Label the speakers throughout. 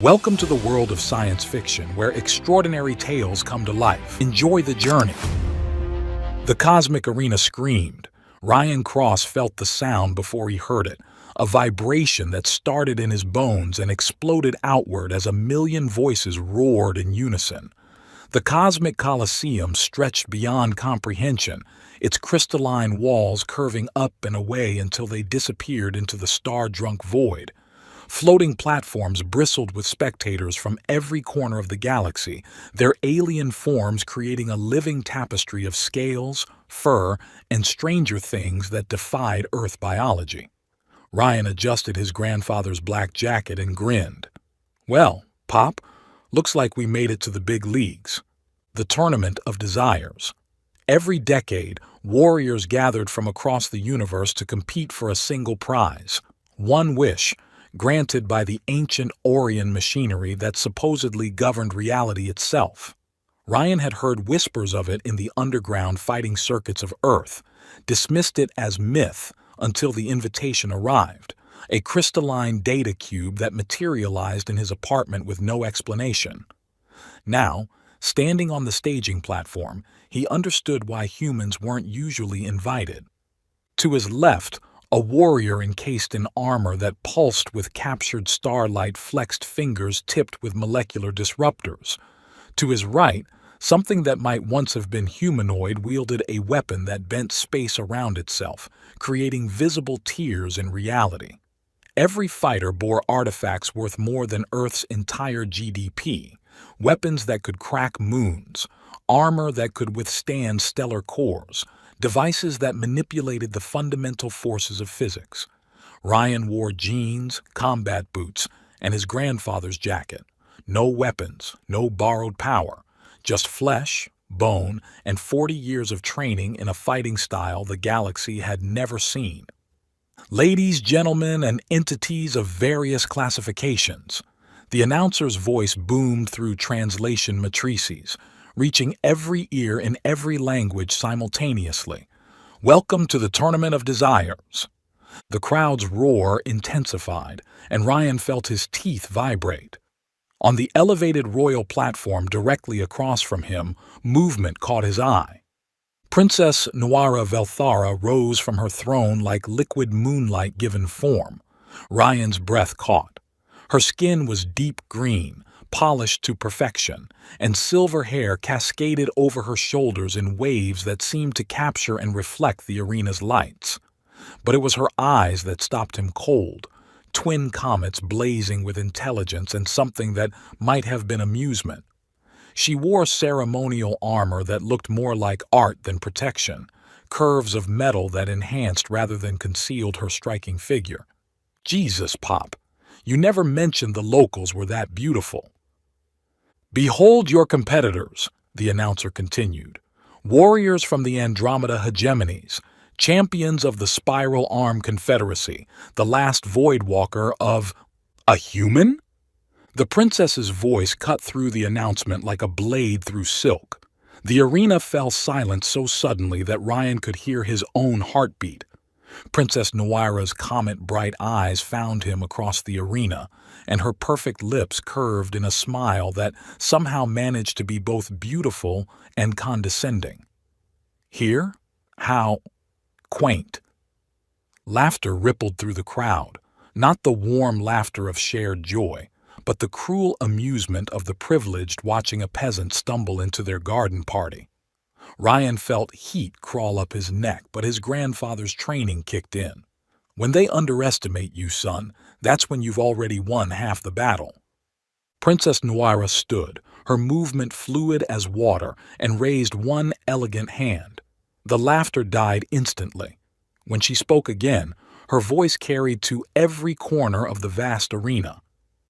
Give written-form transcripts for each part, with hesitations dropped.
Speaker 1: Welcome to the world of science fiction, where extraordinary tales come to life. Enjoy the journey. The cosmic arena screamed. Ryan Cross felt the sound before he heard it, a vibration that started in his bones and exploded outward as a million voices roared in unison. The cosmic coliseum stretched beyond comprehension, its crystalline walls curving up and away until they disappeared into the star-drunk void. Floating platforms bristled with spectators from every corner of the galaxy, their alien forms creating a living tapestry of scales, fur, and stranger things that defied Earth biology. Ryan adjusted his grandfather's black jacket and grinned. "Well, Pop, looks like we made it to the big leagues. The Tournament of Desires." Every decade, warriors gathered from across the universe to compete for a single prize, one wish, granted by the ancient Orion machinery that supposedly governed reality itself. Ryan had heard whispers of it in the underground fighting circuits of Earth, dismissed it as myth until the invitation arrived, a crystalline data cube that materialized in his apartment with no explanation. Now, standing on the staging platform, he understood why humans weren't usually invited. To his left, a warrior encased in armor that pulsed with captured starlight flexed fingers tipped with molecular disruptors. To his right, something that might once have been humanoid wielded a weapon that bent space around itself, creating visible tears in reality. Every fighter bore artifacts worth more than Earth's entire GDP, weapons that could crack moons, armor that could withstand stellar cores, devices that manipulated the fundamental forces of physics. Ryan wore jeans, combat boots, and his grandfather's jacket. No weapons, no borrowed power, just flesh, bone, and 40 years of training in a fighting style the galaxy had never seen. "Ladies, gentlemen, and entities of various classifications," the announcer's voice boomed through translation matrices, reaching every ear in every language simultaneously. "Welcome to the Tournament of Desires." The crowd's roar intensified, and Ryan felt his teeth vibrate. On the elevated royal platform directly across from him, movement caught his eye. Princess Nuara Velthara rose from her throne like liquid moonlight given form. Ryan's breath caught. Her skin was deep green, polished to perfection, and silver hair cascaded over her shoulders in waves that seemed to capture and reflect the arena's lights. But it was her eyes that stopped him cold, twin comets blazing with intelligence and something that might have been amusement. She wore ceremonial armor that looked more like art than protection, curves of metal that enhanced rather than concealed her striking figure. "Jesus, Pop, you never mentioned the locals were that beautiful." "Behold your competitors," the announcer continued. "Warriors from the Andromeda hegemonies, champions of the Spiral Arm Confederacy, the last Voidwalker of—" "A human?" The princess's voice cut through the announcement like a blade through silk. The arena fell silent so suddenly that Ryan could hear his own heartbeat. Princess Nuara's comet-bright eyes found him across the arena, and her perfect lips curved in a smile that somehow managed to be both beautiful and condescending. "Here? How quaint." Laughter rippled through the crowd, not the warm laughter of shared joy, but the cruel amusement of the privileged watching a peasant stumble into their garden party. Ryan felt heat crawl up his neck, but his grandfather's training kicked in. "When they underestimate you, son, that's when you've already won half the battle." Princess Nuara stood, her movement fluid as water, and raised one elegant hand. The laughter died instantly. When she spoke again, her voice carried to every corner of the vast arena.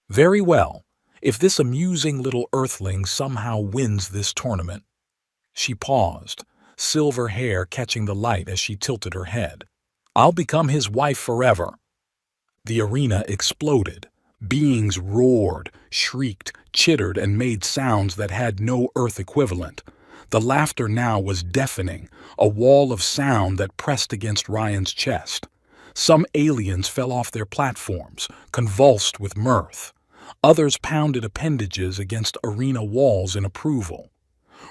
Speaker 1: "Very well, if this amusing little earthling somehow wins this tournament." She paused, silver hair catching the light as she tilted her head. "I'll become his wife forever." The arena exploded. Beings roared, shrieked, chittered, and made sounds that had no Earth equivalent. The laughter now was deafening, a wall of sound that pressed against Ryan's chest. Some aliens fell off their platforms, convulsed with mirth. Others pounded appendages against arena walls in approval.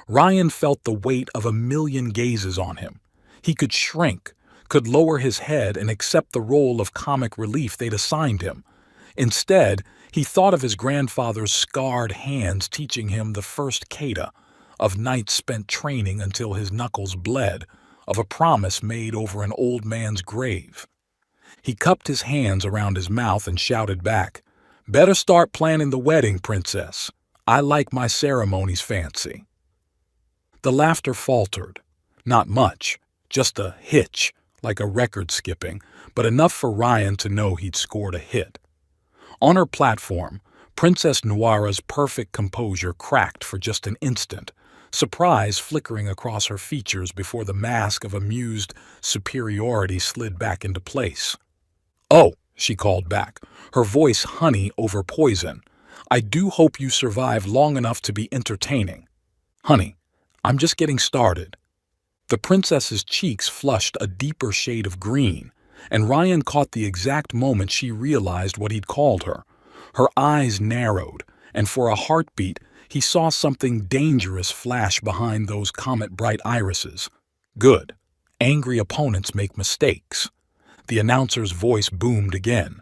Speaker 1: Ryan felt the weight of a million gazes on him. He could shrink, could lower his head and accept the role of comic relief they'd assigned him. Instead, he thought of his grandfather's scarred hands teaching him the first kata, of nights spent training until his knuckles bled, of a promise made over an old man's grave. He cupped his hands around his mouth and shouted back, "Better start planning the wedding, princess. I like my ceremonies fancy." The laughter faltered. Not much, just a hitch, like a record skipping, but enough for Ryan to know he'd scored a hit. On her platform, Princess Noira's perfect composure cracked for just an instant, surprise flickering across her features before the mask of amused superiority slid back into place. "Oh," she called back, her voice honey over poison, "I do hope you survive long enough to be entertaining. Honey, I'm just getting started." The princess's cheeks flushed a deeper shade of green, and Ryan caught the exact moment she realized what he'd called her. Her eyes narrowed, and for a heartbeat, he saw something dangerous flash behind those comet-bright irises. Good. Angry opponents make mistakes. The announcer's voice boomed again.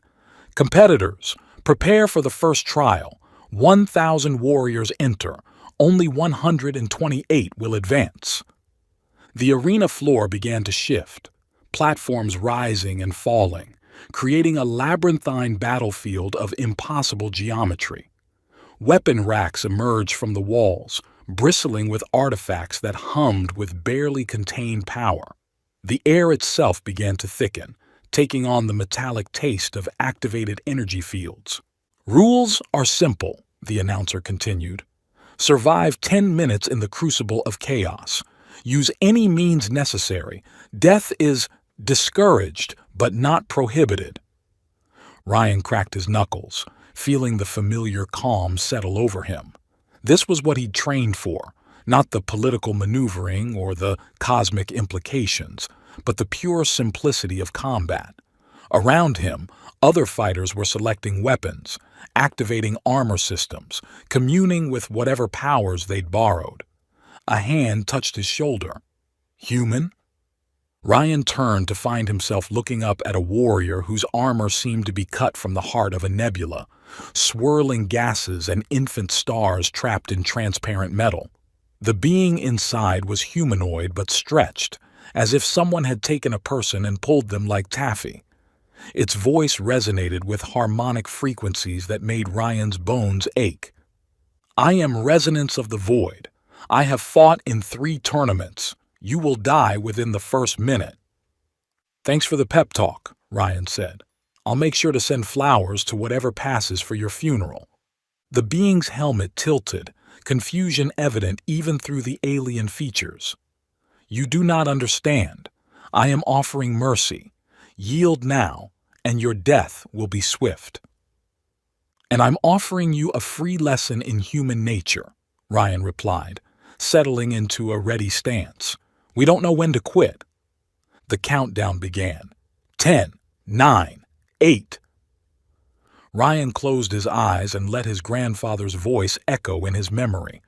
Speaker 1: "Competitors, prepare for the first trial. 1,000 warriors enter. Only 128 will advance." The arena floor began to shift, platforms rising and falling, creating a labyrinthine battlefield of impossible geometry. Weapon racks emerged from the walls, bristling with artifacts that hummed with barely contained power. The air itself began to thicken, taking on the metallic taste of activated energy fields. "Rules are simple," the announcer continued. "Survive 10 minutes in the crucible of chaos. Use any means necessary. Death is discouraged, but not prohibited." Ryan cracked his knuckles, feeling the familiar calm settle over him. This was what he'd trained for, not the political maneuvering or the cosmic implications, but the pure simplicity of combat. Around him, other fighters were selecting weapons, activating armor systems, communing with whatever powers they'd borrowed. A hand touched his shoulder. "Human?" Ryan turned to find himself looking up at a warrior whose armor seemed to be cut from the heart of a nebula, swirling gases and infant stars trapped in transparent metal. The being inside was humanoid but stretched, as if someone had taken a person and pulled them like taffy. Its voice resonated with harmonic frequencies that made Ryan's bones ache. "I am Resonance of the Void. I have fought in 3 tournaments. You will die within the first minute." "Thanks for the pep talk," Ryan said. "I'll make sure to send flowers to whatever passes for your funeral." The being's helmet tilted, confusion evident even through the alien features. "You do not understand. I am offering mercy. Yield now, and your death will be swift." "And I'm offering you a free lesson in human nature," Ryan replied, settling into a ready stance. "We don't know when to quit." The countdown began. 10, 9, 8. Ryan closed his eyes and let his grandfather's voice echo in his memory.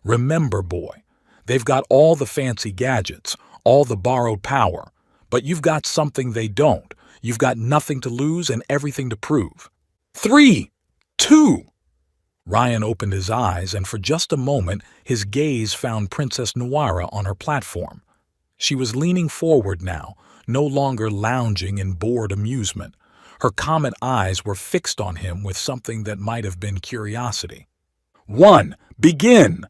Speaker 1: "Remember, boy, they've got all the fancy gadgets, all the borrowed power, but you've got something they don't. You've got nothing to lose and everything to prove." 3, 2. Ryan opened his eyes, and for just a moment his gaze found Princess Noira on her platform. She was leaning forward now, no longer lounging in bored amusement. Her comet eyes were fixed on him with something that might have been curiosity. 1. Begin!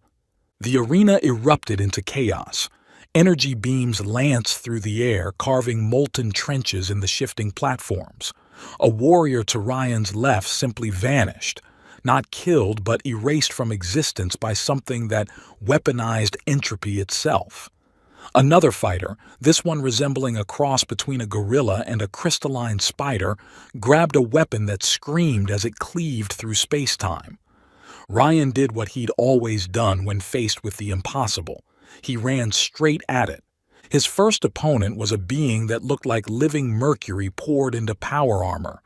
Speaker 1: The arena erupted into chaos. Energy beams lanced through the air, carving molten trenches in the shifting platforms. A warrior to Ryan's left simply vanished, not killed but erased from existence by something that weaponized entropy itself. Another fighter, this one resembling a cross between a gorilla and a crystalline spider, grabbed a weapon that screamed as it cleaved through space-time. Ryan did what he'd always done when faced with the impossible. He ran straight at it. His first opponent was a being that looked like living mercury poured into power armor.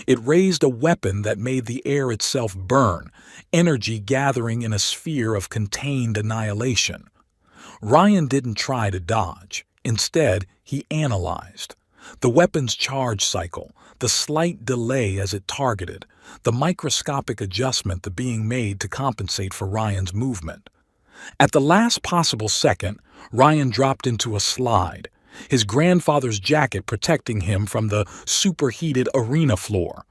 Speaker 1: It raised a weapon that made the air itself burn, energy gathering in a sphere of contained annihilation. Ryan didn't try to dodge. Instead, he analyzed. The weapon's charge cycle, the slight delay as it targeted, the microscopic adjustment the being made to compensate for Ryan's movement. At the last possible second, Ryan dropped into a slide, his grandfather's jacket protecting him from the superheated arena floor.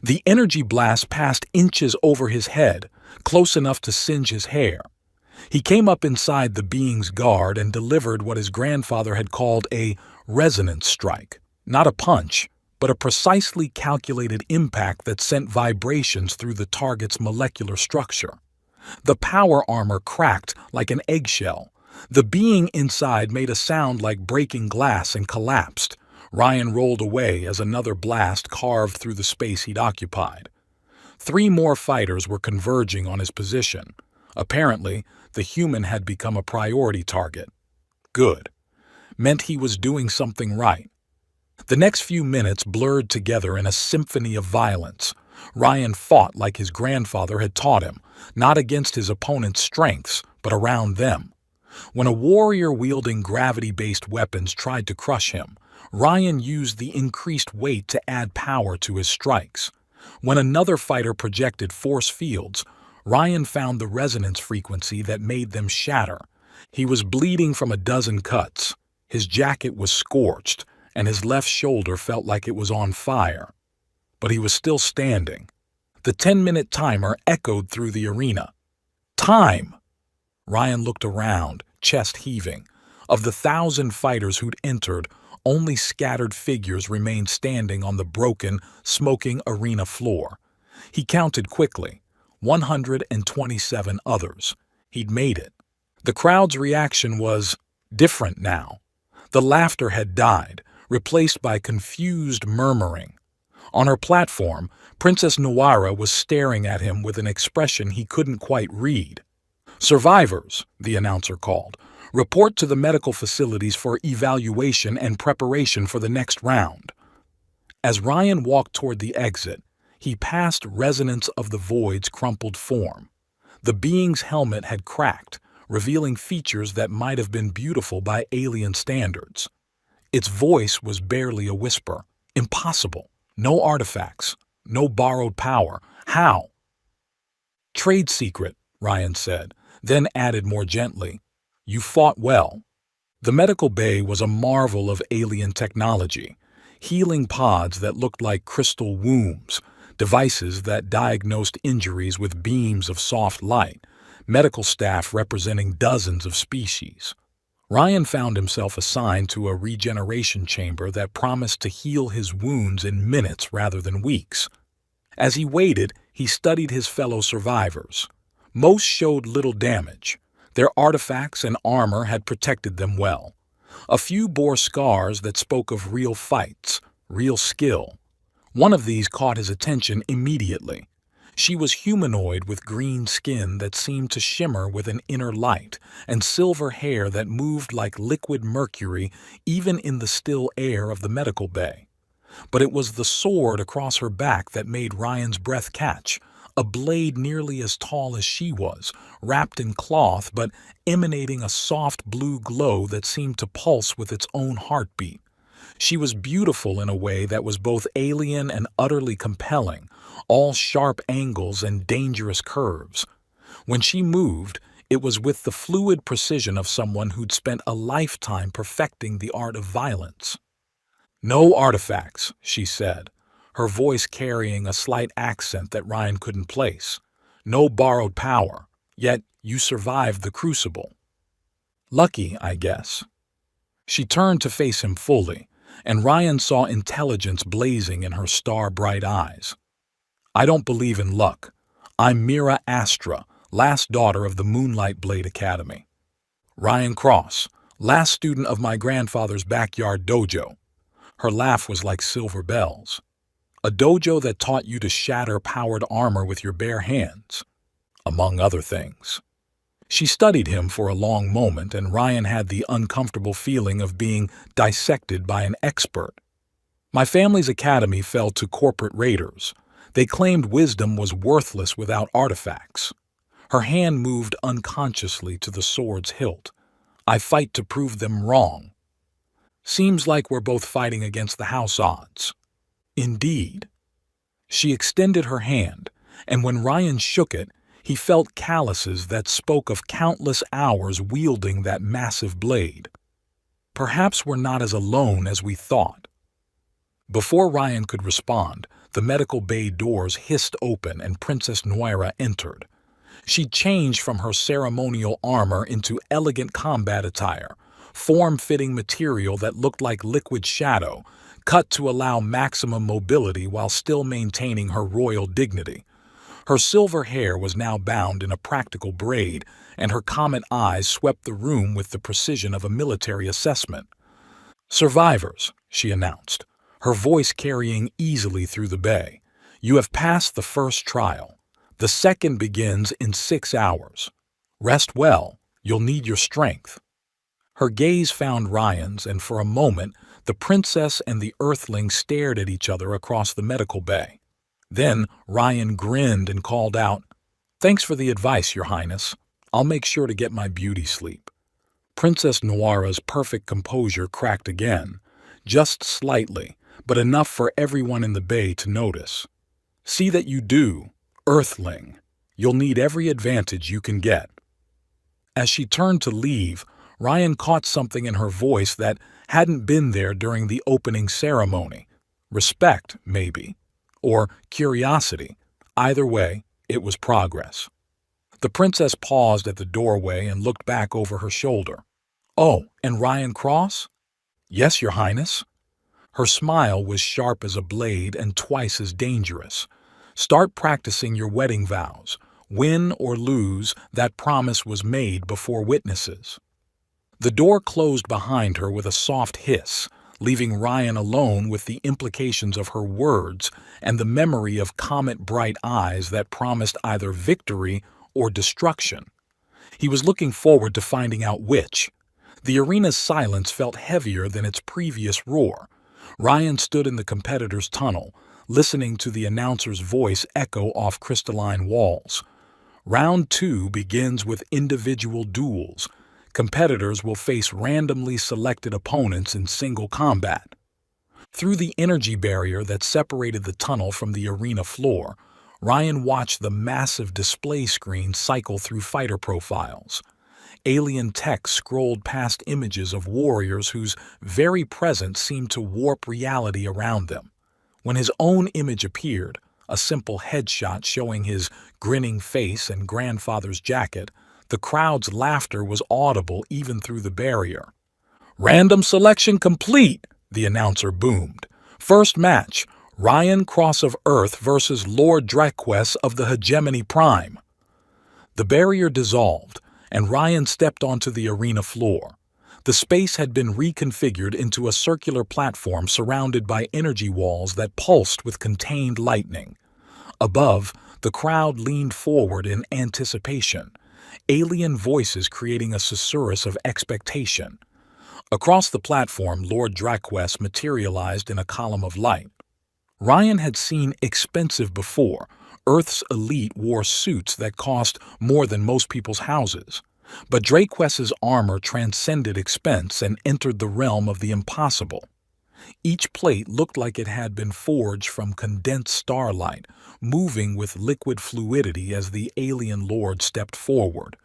Speaker 1: The energy blast passed inches over his head, close enough to singe his hair. He came up inside the being's guard and delivered what his grandfather had called a resonance strike. Not a punch, but a precisely calculated impact that sent vibrations through the target's molecular structure. The power armor cracked like an eggshell. The being inside made a sound like breaking glass and collapsed. Ryan rolled away as another blast carved through the space he'd occupied. 3 more fighters were converging on his position. Apparently, the human had become a priority target. Good. Meant he was doing something right. The next few minutes blurred together in a symphony of violence. Ryan fought like his grandfather had taught him, not against his opponent's strengths, but around them. When a warrior wielding gravity-based weapons tried to crush him, Ryan used the increased weight to add power to his strikes. When another fighter projected force fields, Ryan found the resonance frequency that made them shatter. He was bleeding from a dozen cuts. His jacket was scorched, and his left shoulder felt like it was on fire. But he was still standing. The 10-minute timer echoed through the arena. Time! Ryan looked around, chest heaving. Of the 1,000 fighters who'd entered, only scattered figures remained standing on the broken, smoking arena floor. He counted quickly. 127 others. He'd made it. The crowd's reaction was different now. The laughter had died, replaced by confused murmuring. On her platform, Princess Noara was staring at him with an expression he couldn't quite read. "Survivors," the announcer called, "report to the medical facilities for evaluation and preparation for the next round." As Ryan walked toward the exit, he passed Resonance of the Void's crumpled form. The being's helmet had cracked, revealing features that might have been beautiful by alien standards. Its voice was barely a whisper. Impossible. No artifacts. No borrowed power. How? "Trade secret," Ryan said, then added more gently, "You fought well." The medical bay was a marvel of alien technology. Healing pods that looked like crystal wombs, devices that diagnosed injuries with beams of soft light, medical staff representing dozens of species. Ryan found himself assigned to a regeneration chamber that promised to heal his wounds in minutes rather than weeks. As he waited, he studied his fellow survivors. Most showed little damage. Their artifacts and armor had protected them well. A few bore scars that spoke of real fights, real skill. One of these caught his attention immediately. She was humanoid with green skin that seemed to shimmer with an inner light, and silver hair that moved like liquid mercury even in the still air of the medical bay. But it was the sword across her back that made Ryan's breath catch, a blade nearly as tall as she was, wrapped in cloth but emanating a soft blue glow that seemed to pulse with its own heartbeat. She was beautiful in a way that was both alien and utterly compelling, all sharp angles and dangerous curves. When she moved, it was with the fluid precision of someone who'd spent a lifetime perfecting the art of violence. "No artifacts," she said, her voice carrying a slight accent that Ryan couldn't place. "No borrowed power, yet you survived the crucible. Lucky, I guess." She turned to face him fully, and Ryan saw intelligence blazing in her star-bright eyes. "I don't believe in luck. I'm Mira Astra, last daughter of the Moonlight Blade Academy. Ryan Cross, last student of my grandfather's backyard dojo." Her laugh was like silver bells. "A dojo that taught you to shatter powered armor with your bare hands, among other things." She studied him for a long moment, and Ryan had the uncomfortable feeling of being dissected by an expert. My family's academy fell to corporate raiders. They claimed wisdom was worthless without artifacts. Her hand moved unconsciously to the sword's hilt. I fight to prove them wrong. Seems like we're both fighting against the house odds. Indeed. She extended her hand, and when Ryan shook it, he felt calluses that spoke of countless hours wielding that massive blade. Perhaps we're not as alone as we thought. Before Ryan could respond, the medical bay doors hissed open and Princess Noira entered. She changed from her ceremonial armor into elegant combat attire, form-fitting material that looked like liquid shadow, cut to allow maximum mobility while still maintaining her royal dignity. Her silver hair was now bound in a practical braid, and her comet eyes swept the room with the precision of a military assessment. "Survivors," she announced, her voice carrying easily through the bay. "You have passed the first trial. The second begins in 6 hours. Rest well. You'll need your strength." Her gaze found Ryan's, and for a moment, the princess and the earthling stared at each other across the medical bay. Then Ryan grinned and called out, "Thanks for the advice, Your Highness. I'll make sure to get my beauty sleep." Princess Noira's perfect composure cracked again, just slightly, but enough for everyone in the bay to notice. "See that you do, Earthling. You'll need every advantage you can get." As she turned to leave, Ryan caught something in her voice that hadn't been there during the opening ceremony. Respect, maybe. Or curiosity. Either way, it was progress. The princess paused at the doorway and looked back over her shoulder. "Oh, and Ryan Cross?" "Yes, Your Highness." Her smile was sharp as a blade and twice as dangerous. "Start practicing your wedding vows. Win or lose, that promise was made before witnesses." The door closed behind her with a soft hiss, leaving Ryan alone with the implications of her words and the memory of comet-bright eyes that promised either victory or destruction. He was looking forward to finding out which. The arena's silence felt heavier than its previous roar. Ryan stood in the competitor's tunnel, listening to the announcer's voice echo off crystalline walls. Round 2 begins with individual duels. Competitors will face randomly selected opponents in single combat. Through the energy barrier that separated the tunnel from the arena floor, Ryan watched the massive display screen cycle through fighter profiles. Alien text scrolled past images of warriors whose very presence seemed to warp reality around them. When his own image appeared, a simple headshot showing his grinning face and grandfather's jacket, the crowd's laughter was audible even through the barrier. "Random selection complete," the announcer boomed. "First match, Ryan Cross of Earth versus Lord Draques of the Hegemony Prime." The barrier dissolved, and Ryan stepped onto the arena floor. The space had been reconfigured into a circular platform surrounded by energy walls that pulsed with contained lightning. Above, the crowd leaned forward in anticipation, alien voices creating a susurrus of expectation. Across the platform, Lord Draques materialized in a column of light. Ryan had seen expensive before. Earth's elite wore suits that cost more than most people's houses. But Draques' armor transcended expense and entered the realm of the impossible. Each plate looked like it had been forged from condensed starlight, moving with liquid fluidity as the alien lord stepped forward.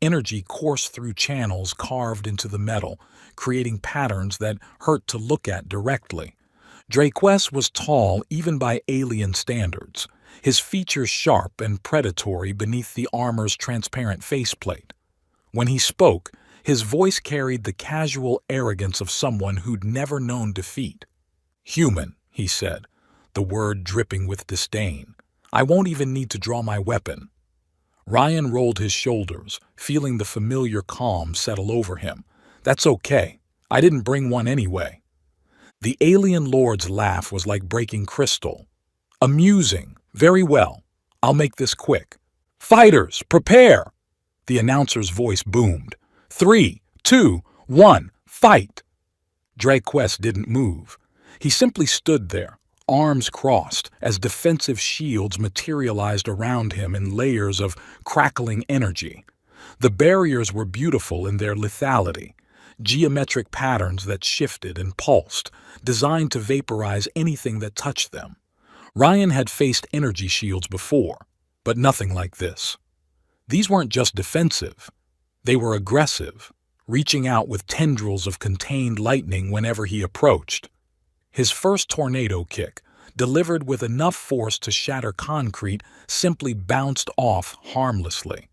Speaker 1: Energy coursed through channels carved into the metal, creating patterns that hurt to look at directly. Draques was tall even by alien standards, his features sharp and predatory beneath the armor's transparent faceplate. When he spoke, his voice carried the casual arrogance of someone who'd never known defeat. "Human," he said, the word dripping with disdain. "I won't even need to draw my weapon." Ryan rolled his shoulders, feeling the familiar calm settle over him. "That's okay. I didn't bring one anyway." The alien lord's laugh was like breaking crystal. "Amusing. Very well. I'll make this quick. Fighters, prepare!" The announcer's voice boomed. 3, 2, 1, fight! Draques didn't move. He simply stood there, arms crossed, as defensive shields materialized around him in layers of crackling energy. The barriers were beautiful in their lethality, geometric patterns that shifted and pulsed, designed to vaporize anything that touched them. Ryan had faced energy shields before, but nothing like this. These weren't just defensive. They were aggressive, reaching out with tendrils of contained lightning whenever he approached. His first tornado kick, delivered with enough force to shatter concrete, simply bounced off harmlessly.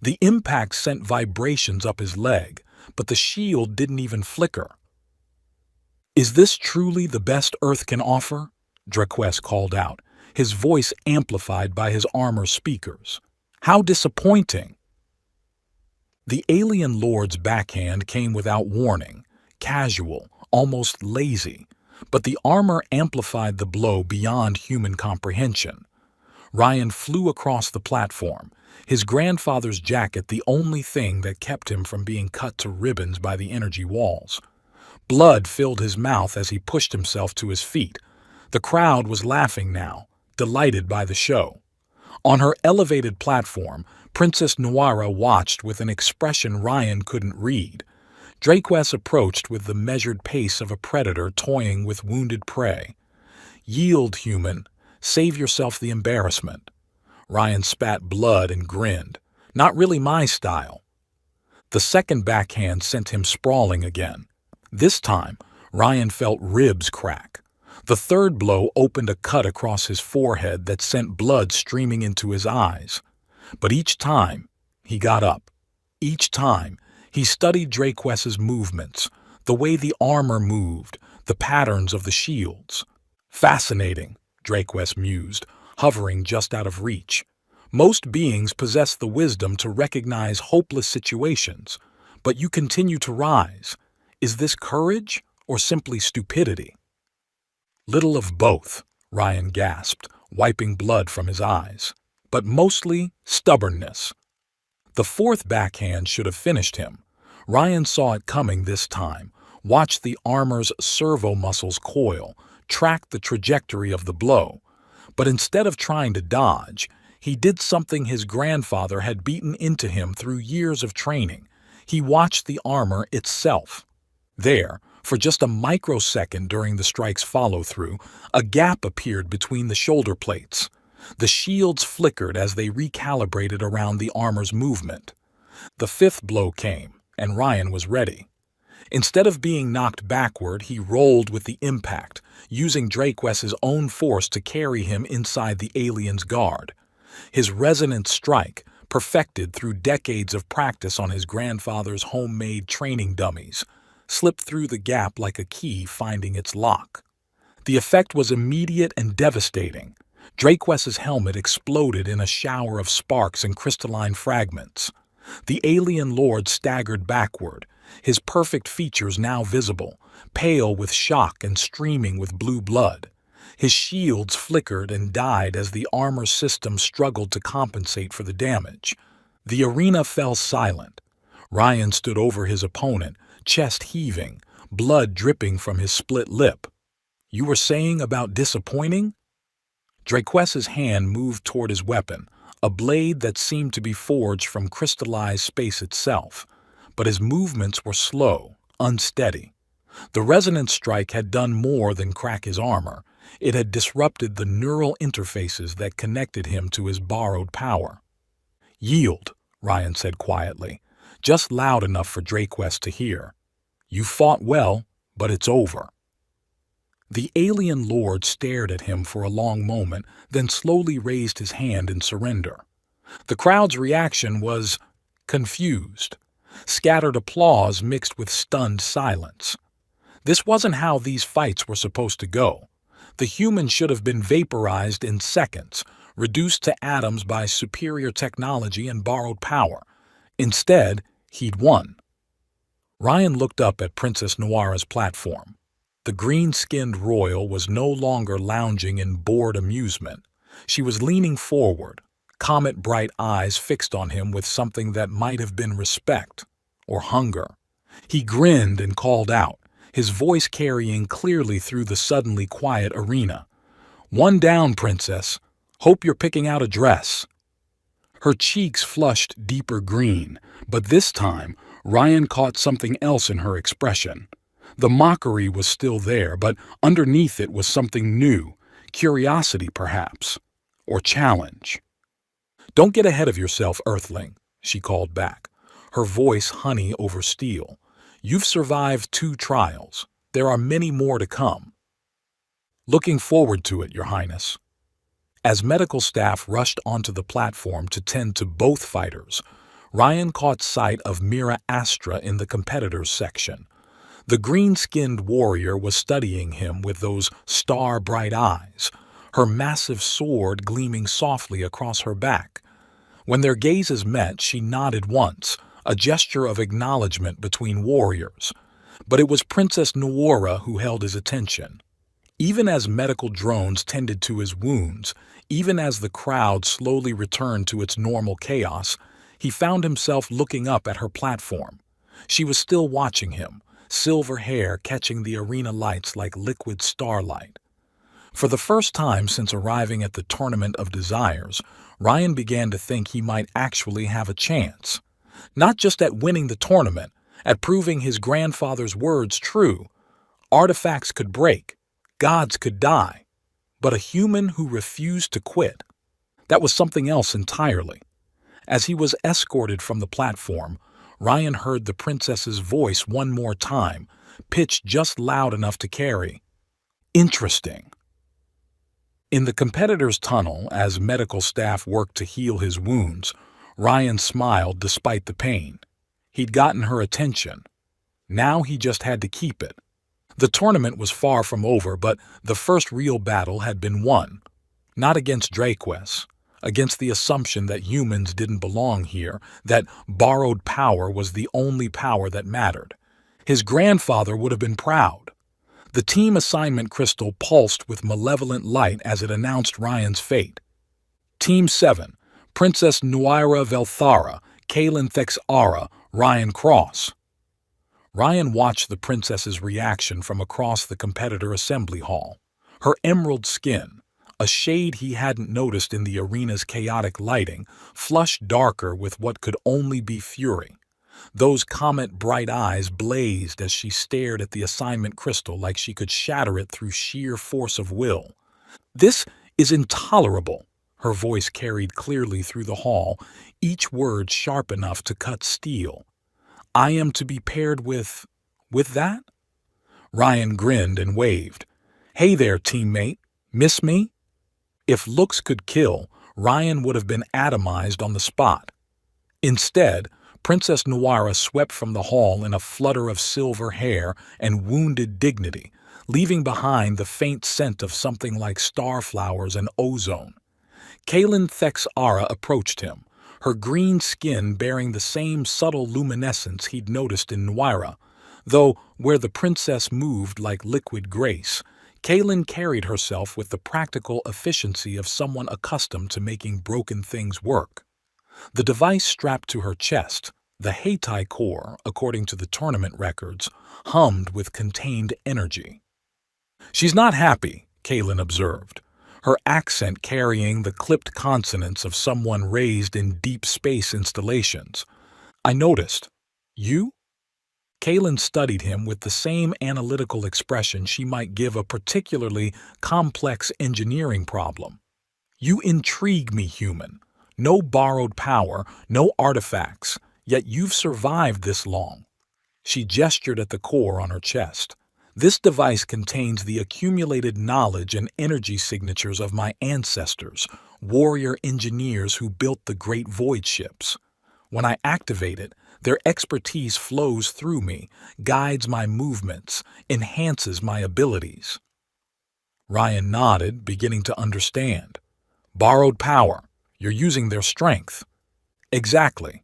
Speaker 1: The impact sent vibrations up his leg, but the shield didn't even flicker. "Is this truly the best Earth can offer?" Draquess called out, his voice amplified by his armor speakers. "How disappointing!" The alien lord's backhand came without warning, casual, almost lazy, but the armor amplified the blow beyond human comprehension. Ryan flew across the platform, his grandfather's jacket the only thing that kept him from being cut to ribbons by the energy walls. Blood filled his mouth as he pushed himself to his feet. The crowd was laughing now, delighted by the show. On her elevated platform, Princess Noira watched with an expression Ryan couldn't read. Draquess approached with the measured pace of a predator toying with wounded prey. "Yield, human. Save yourself the embarrassment." Ryan spat blood and grinned. "Not really my style." The second backhand sent him sprawling again. This time, Ryan felt ribs crack. The third blow opened a cut across his forehead that sent blood streaming into his eyes. But each time, he got up. Each time, he studied Draquess's movements, the way the armor moved, the patterns of the shields. "Fascinating," Draquess mused, hovering just out of reach. "Most beings possess the wisdom to recognize hopeless situations, but you continue to rise. Is this courage or simply stupidity?" "Little of both," Ryan gasped, wiping blood from his eyes. "But mostly stubbornness." The fourth backhand should have finished him. Ryan saw it coming this time, watched the armor's servo muscles coil, tracked the trajectory of the blow. But instead of trying to dodge, he did something his grandfather had beaten into him through years of training. He watched the armor itself. There, for just a microsecond during the strike's follow-through, a gap appeared between the shoulder plates. The shields flickered as they recalibrated around the armor's movement. The fifth blow came, and Ryan was ready. Instead of being knocked backward, he rolled with the impact, using Draquess's own force to carry him inside the alien's guard. His resonant strike, perfected through decades of practice on his grandfather's homemade training dummies, slipped through the gap like a key finding its lock. The effect was immediate and devastating. Draquess's helmet exploded in a shower of sparks and crystalline fragments. The alien lord staggered backward, his perfect features now visible, pale with shock and streaming with blue blood. His shields flickered and died as the armor system struggled to compensate for the damage. The arena fell silent. Ryan stood over his opponent, chest heaving, blood dripping from his split lip. "You were saying about disappointing?" Draquess's hand moved toward his weapon, a blade that seemed to be forged from crystallized space itself. But his movements were slow, unsteady. The resonance strike had done more than crack his armor. It had disrupted the neural interfaces that connected him to his borrowed power. "Yield," Ryan said quietly, just loud enough for Draquess to hear. "You fought well, but it's over." The alien lord stared at him for a long moment, then slowly raised his hand in surrender. The crowd's reaction was confused. Scattered applause mixed with stunned silence. This wasn't how these fights were supposed to go. The human should have been vaporized in seconds, reduced to atoms by superior technology and borrowed power. Instead, he'd won. Ryan looked up at Princess Noira's platform. The green-skinned royal was no longer lounging in bored amusement. She was leaning forward, comet-bright eyes fixed on him with something that might have been respect or hunger. He grinned and called out, his voice carrying clearly through the suddenly quiet arena. "One down, princess. Hope you're picking out a dress." Her cheeks flushed deeper green, but this time Ryan caught something else in her expression. The mockery was still there, but underneath it was something new, curiosity perhaps, or challenge. "Don't get ahead of yourself, Earthling," she called back, her voice honey over steel. "You've survived 2 trials. There are many more to come." "Looking forward to it, Your Highness." As medical staff rushed onto the platform to tend to both fighters, Ryan caught sight of Mira Astra in the competitors section. The green-skinned warrior was studying him with those star-bright eyes, her massive sword gleaming softly across her back. When their gazes met, she nodded once, a gesture of acknowledgement between warriors. But it was Princess Noora who held his attention. Even as medical drones tended to his wounds, even as the crowd slowly returned to its normal chaos, he found himself looking up at her platform. She was still watching him, silver hair catching the arena lights like liquid starlight. For the first time since arriving at the Tournament of Desires, Ryan began to think he might actually have a chance. Not just at winning the tournament, at proving his grandfather's words true. Artifacts could break, gods could die, but a human who refused to quit. That was something else entirely. As he was escorted from the platform, Ryan heard the princess's voice one more time, pitched just loud enough to carry. "Interesting." In the competitor's tunnel, as medical staff worked to heal his wounds, Ryan smiled despite the pain. He'd gotten her attention. Now he just had to keep it. The tournament was far from over, but the first real battle had been won. Not against Draquess, against the assumption that humans didn't belong here, that borrowed power was the only power that mattered. His grandfather would have been proud. The team assignment crystal pulsed with malevolent light as it announced Ryan's fate. Team 7, Princess Nuira Velthara, Kaelin Thexara, Ryan Cross. Ryan watched the princess's reaction from across the competitor assembly hall. Her emerald skin, a shade he hadn't noticed in the arena's chaotic lighting, flushed darker with what could only be fury. Those comet-bright eyes blazed as she stared at the assignment crystal like she could shatter it through sheer force of will. "This is intolerable," her voice carried clearly through the hall, each word sharp enough to cut steel. "I am to be paired with that?" Ryan grinned and waved. "Hey there, teammate. Miss me?" If looks could kill, Ryan would have been atomized on the spot. Instead, Princess Noira swept from the hall in a flutter of silver hair and wounded dignity, leaving behind the faint scent of something like starflowers and ozone. Kaelin Thexara approached him, her green skin bearing the same subtle luminescence he'd noticed in Noira, though where the princess moved like liquid grace, Kaelin carried herself with the practical efficiency of someone accustomed to making broken things work. The device strapped to her chest, the Heitai core, according to the tournament records, hummed with contained energy. "She's not happy," Kaelin observed, her accent carrying the clipped consonants of someone raised in deep space installations. "I noticed. You?" Kaelin studied him with the same analytical expression she might give a particularly complex engineering problem. "You intrigue me, human. No borrowed power, no artifacts, yet you've survived this long." She gestured at the core on her chest. "This device contains the accumulated knowledge and energy signatures of my ancestors, warrior engineers who built the great void ships. When I activate it, their expertise flows through me, guides my movements, enhances my abilities." Ryan nodded, beginning to understand. "Borrowed power. You're using their strength." "Exactly.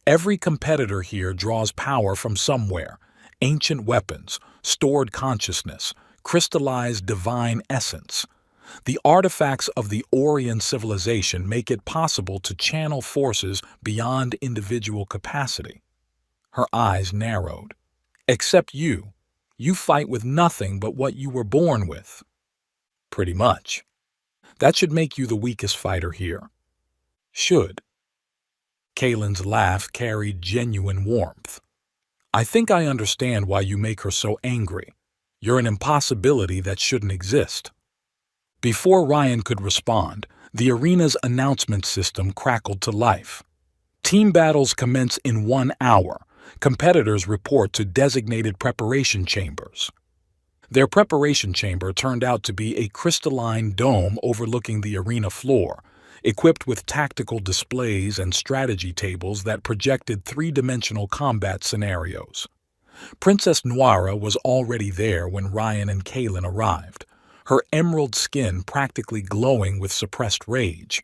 Speaker 1: Every competitor here draws power from somewhere. Ancient weapons, stored consciousness, crystallized divine essence. The artifacts of the Orion civilization make it possible to channel forces beyond individual capacity." Her eyes narrowed. "Except you. You fight with nothing but what you were born with. Pretty much. That should make you the weakest fighter here. Should. Kalen's laugh carried genuine warmth. I think I understand why you make her so angry. You're an impossibility that shouldn't exist. Before Ryan could respond, the arena's announcement system crackled to life. Team battles commence in 1 hour. Competitors report to designated preparation chambers. Their preparation chamber turned out to be a crystalline dome overlooking the arena floor, equipped with tactical displays and strategy tables that projected three-dimensional combat scenarios. Princess Noira was already there when Ryan and Kalen arrived, her emerald skin practically glowing with suppressed rage.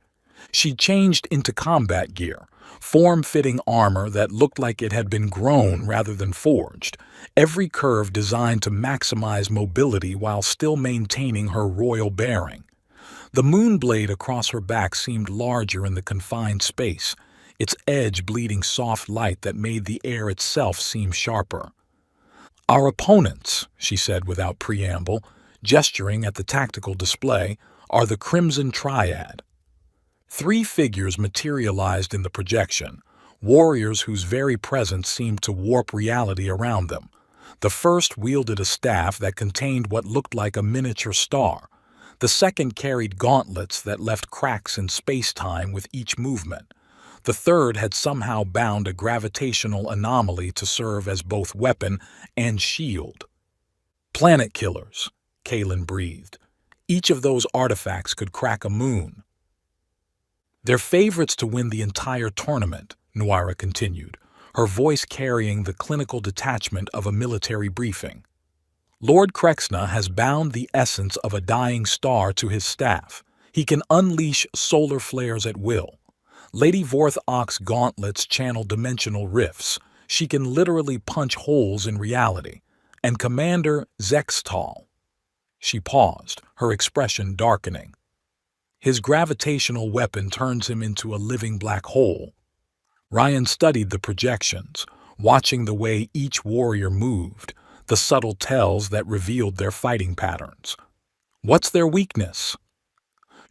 Speaker 1: She changed into combat gear, form-fitting armor that looked like it had been grown rather than forged, every curve designed to maximize mobility while still maintaining her royal bearing. The moonblade across her back seemed larger in the confined space, its edge bleeding soft light that made the air itself seem sharper. Our opponents, she said without preamble, gesturing at the tactical display, are the Crimson Triad. 3 figures materialized in the projection, warriors whose very presence seemed to warp reality around them. The first wielded a staff that contained what looked like a miniature star. The second carried gauntlets that left cracks in space-time with each movement. The third had somehow bound a gravitational anomaly to serve as both weapon and shield. Planet killers, Kalen breathed. Each of those artifacts could crack a moon. They're favorites to win the entire tournament, Noira continued, her voice carrying the clinical detachment of a military briefing. Lord Krexna has bound the essence of a dying star to his staff. He can unleash solar flares at will. Lady Vorth-Ock's gauntlets channel dimensional rifts. She can literally punch holes in reality. And Commander Zextal. She paused, her expression darkening. His gravitational weapon turns him into a living black hole. Ryan studied the projections, watching the way each warrior moved, the subtle tells that revealed their fighting patterns. What's their weakness?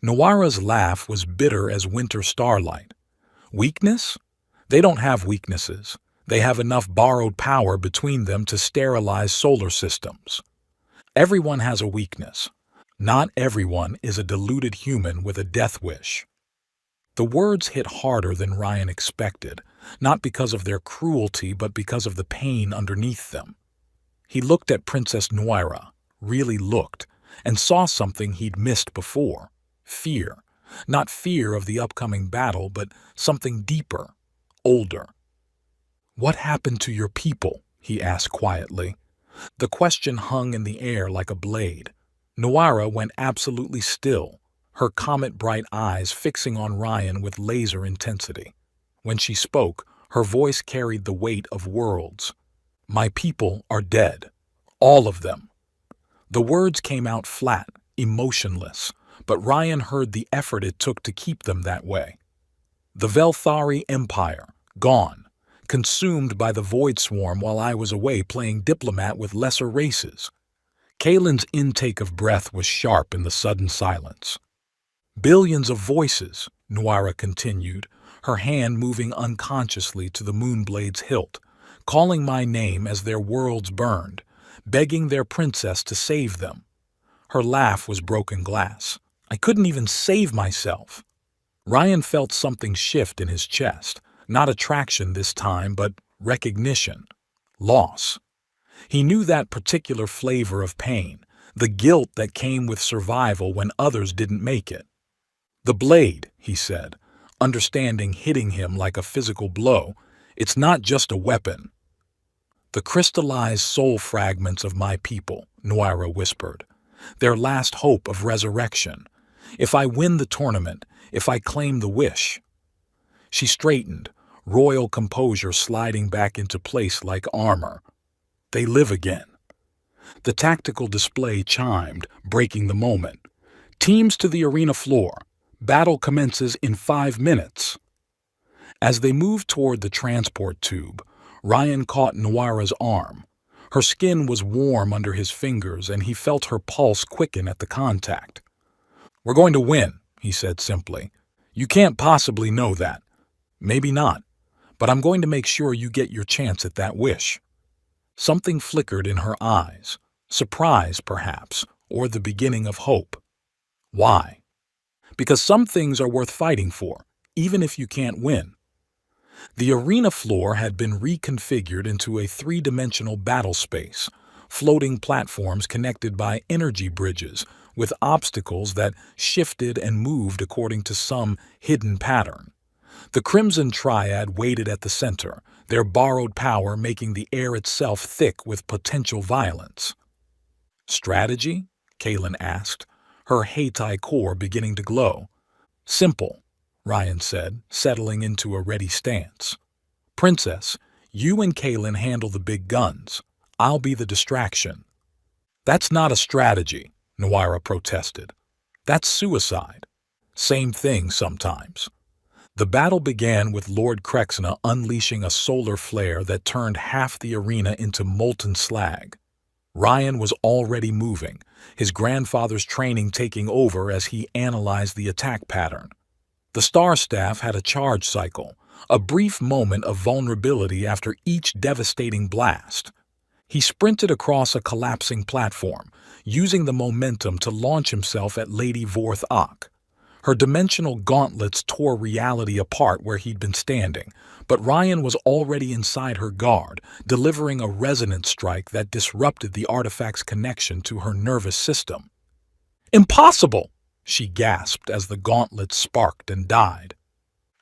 Speaker 1: Noira's laugh was bitter as winter starlight. Weakness? They don't have weaknesses. They have enough borrowed power between them to sterilize solar systems. Everyone has a weakness. Not everyone is a deluded human with a death wish. The words hit harder than Ryan expected, not because of their cruelty but because of the pain underneath them. He looked at Princess Noira, really looked, and saw something he'd missed before. Fear. Not fear of the upcoming battle, but something deeper, older. "What happened to your people?" he asked quietly. The question hung in the air like a blade. Noira went absolutely still, her comet-bright eyes fixing on Ryan with laser intensity. When she spoke, her voice carried the weight of worlds. "My people are dead. All of them." The words came out flat, emotionless, but Ryan heard the effort it took to keep them that way. The Velthari Empire, gone, consumed by the Void Swarm while I was away playing diplomat with lesser races. Kalen's intake of breath was sharp in the sudden silence. "Billions of voices," Noira continued, her hand moving unconsciously to the moonblade's hilt, calling my name as their worlds burned, begging their princess to save them. Her laugh was broken glass. I couldn't even save myself. Ryan felt something shift in his chest, not attraction this time, but recognition. Loss. He knew that particular flavor of pain, the guilt that came with survival when others didn't make it. "The blade," he said, understanding hitting him like a physical blow. "It's not just a weapon." "The crystallized soul fragments of my people," Noira whispered. "Their last hope of resurrection. If I win the tournament, if I claim the wish." She straightened, royal composure sliding back into place like armor. "They live again." The tactical display chimed, breaking the moment. "Teams to the arena floor. Battle commences in 5 minutes." As they moved toward the transport tube, Ryan caught Noira's arm. Her skin was warm under his fingers, and he felt her pulse quicken at the contact. "We're going to win," he said simply. "You can't possibly know that." "Maybe not, but I'm going to make sure you get your chance at that wish." Something flickered in her eyes, surprise perhaps, or the beginning of hope. Why? Because some things are worth fighting for, even if you can't win. The arena floor had been reconfigured into a three-dimensional battle space, floating platforms connected by energy bridges with obstacles that shifted and moved according to some hidden pattern. The Crimson Triad waited at the center, their borrowed power making the air itself thick with potential violence. "Strategy?" Kaylin asked, her Heitai core beginning to glow. "Simple," Ryan said, settling into a ready stance. "Princess, you and Kaylin handle the big guns. I'll be the distraction." "That's not a strategy," Noira protested. "That's suicide." "Same thing sometimes." The battle began with Lord Krexna unleashing a solar flare that turned half the arena into molten slag. Ryan was already moving, his grandfather's training taking over as he analyzed the attack pattern. The Star Staff had a charge cycle, a brief moment of vulnerability after each devastating blast. He sprinted across a collapsing platform, using the momentum to launch himself at Lady Vorth Ak. Her dimensional gauntlets tore reality apart where he'd been standing, but Ryan was already inside her guard, delivering a resonance strike that disrupted the artifact's connection to her nervous system. "Impossible!" she gasped as the gauntlet sparked and died.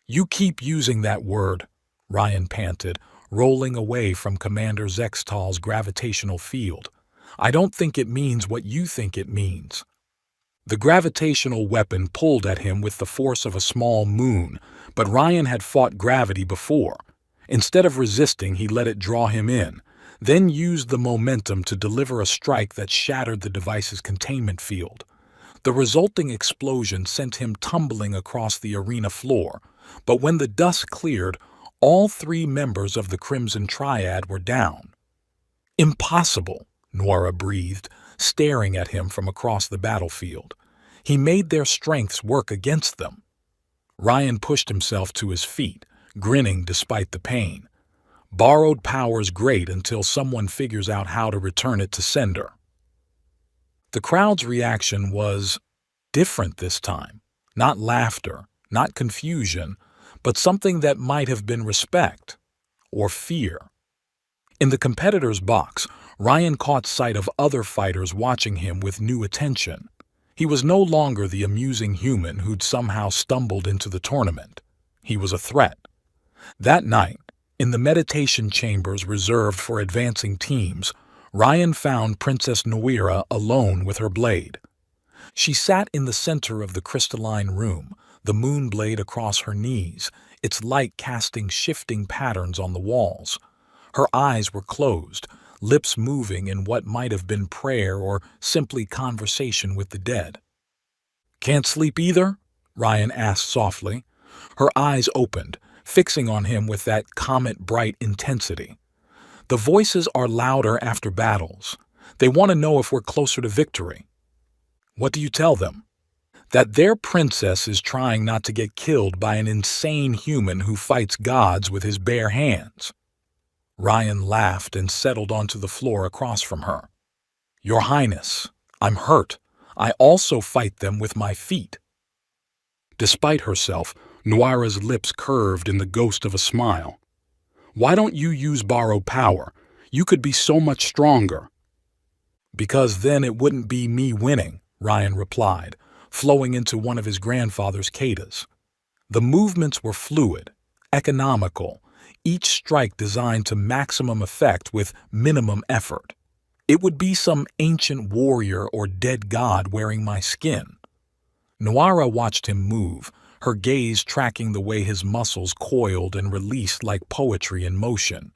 Speaker 1: "You keep using that word," Ryan panted, rolling away from Commander Zextal's gravitational field. "I don't think it means what you think it means." The gravitational weapon pulled at him with the force of a small moon, but Ryan had fought gravity before. Instead of resisting, he let it draw him in, then used the momentum to deliver a strike that shattered the device's containment field. The resulting explosion sent him tumbling across the arena floor, but when the dust cleared, all three members of the Crimson Triad were down. "Impossible," Noira breathed, staring at him from across the battlefield. He made their strengths work against them. Ryan pushed himself to his feet, grinning despite the pain. Borrowed power's great until someone figures out how to return it to sender. The crowd's reaction was different this time. Not laughter, not confusion, but something that might have been respect or fear. In the competitor's box, Ryan caught sight of other fighters watching him with new attention. He was no longer the amusing human who'd somehow stumbled into the tournament. He was a threat. That night, in the meditation chambers reserved for advancing teams, Ryan found Princess Noira alone with her blade. She sat in the center of the crystalline room, the moon blade across her knees, its light casting shifting patterns on the walls. Her eyes were closed, lips moving in what might have been prayer or simply conversation with the dead. "Can't sleep either?" Ryan asked softly. Her eyes opened, fixing on him with that comet-bright intensity. "The voices are louder after battles. They want to know if we're closer to victory." "What do you tell them?" "That their princess is trying not to get killed by an insane human who fights gods with his bare hands." Ryan laughed and settled onto the floor across from her. "Your Highness, I'm hurt. I also fight them with my feet." Despite herself, Noira's lips curved in the ghost of a smile. "Why don't you use borrowed power? You could be so much stronger." "Because then it wouldn't be me winning," Ryan replied, flowing into one of his grandfather's katas. The movements were fluid, economical, each strike designed to maximum effect with minimum effort. It would be some ancient warrior or dead god wearing my skin. Noira watched him move, her gaze tracking the way his muscles coiled and released like poetry in motion.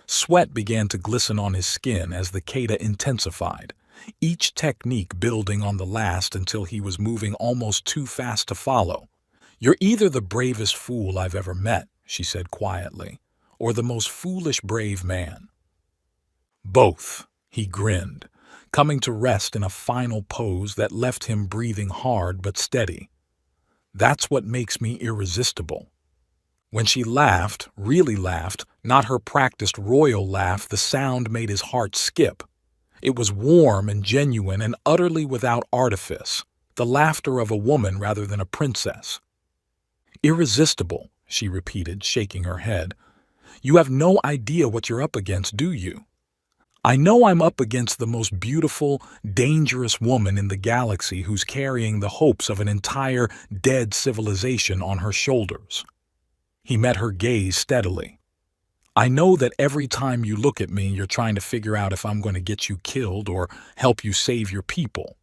Speaker 1: Sweat began to glisten on his skin as the kata intensified, each technique building on the last until he was moving almost too fast to follow. "You're either the bravest fool I've ever met," she said quietly, "or the most foolish brave man." Both, he grinned, coming to rest in a final pose that left him breathing hard but steady. That's what makes me irresistible. When she laughed, really laughed, not her practiced royal laugh, the sound made his heart skip. It was warm and genuine and utterly without artifice, the laughter of a woman rather than a princess. Irresistible, she repeated, shaking her head. You have no idea what you're up against, do you? I know I'm up against the most beautiful, dangerous woman in the galaxy who's carrying the hopes of an entire dead civilization on her shoulders. He met her gaze steadily. I know that every time you look at me, you're trying to figure out if I'm going to get you killed or help you save your people.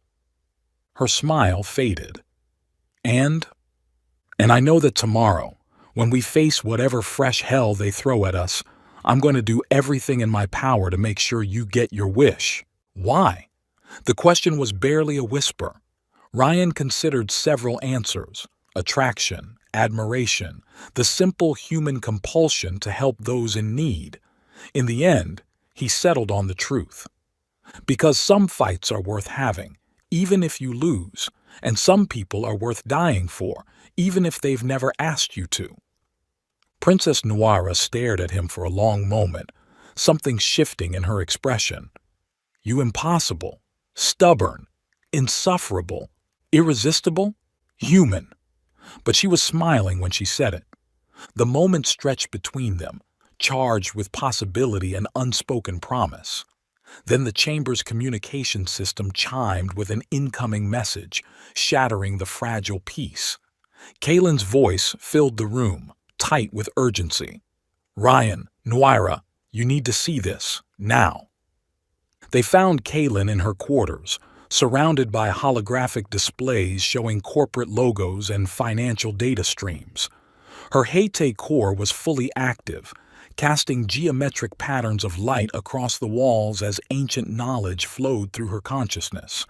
Speaker 1: Her smile faded. And I know that tomorrow, when we face whatever fresh hell they throw at us, I'm going to do everything in my power to make sure you get your wish. Why? The question was barely a whisper. Ryan considered several answers: attraction, admiration, the simple human compulsion to help those in need. In the end, he settled on the truth. Because some fights are worth having, even if you lose, and some people are worth dying for, even if they've never asked you to. Princess Noira stared at him for a long moment, something shifting in her expression. You impossible, stubborn, insufferable, irresistible, human. But she was smiling when she said it. The moment stretched between them, charged with possibility and unspoken promise. Then the chamber's communication system chimed with an incoming message, shattering the fragile peace. Kaylin's voice filled the room, tight with urgency. Ryan, Noira, you need to see this, now. They found Kaylin in her quarters, surrounded by holographic displays showing corporate logos and financial data streams. Her Hate core was fully active, casting geometric patterns of light across the walls as ancient knowledge flowed through her consciousness.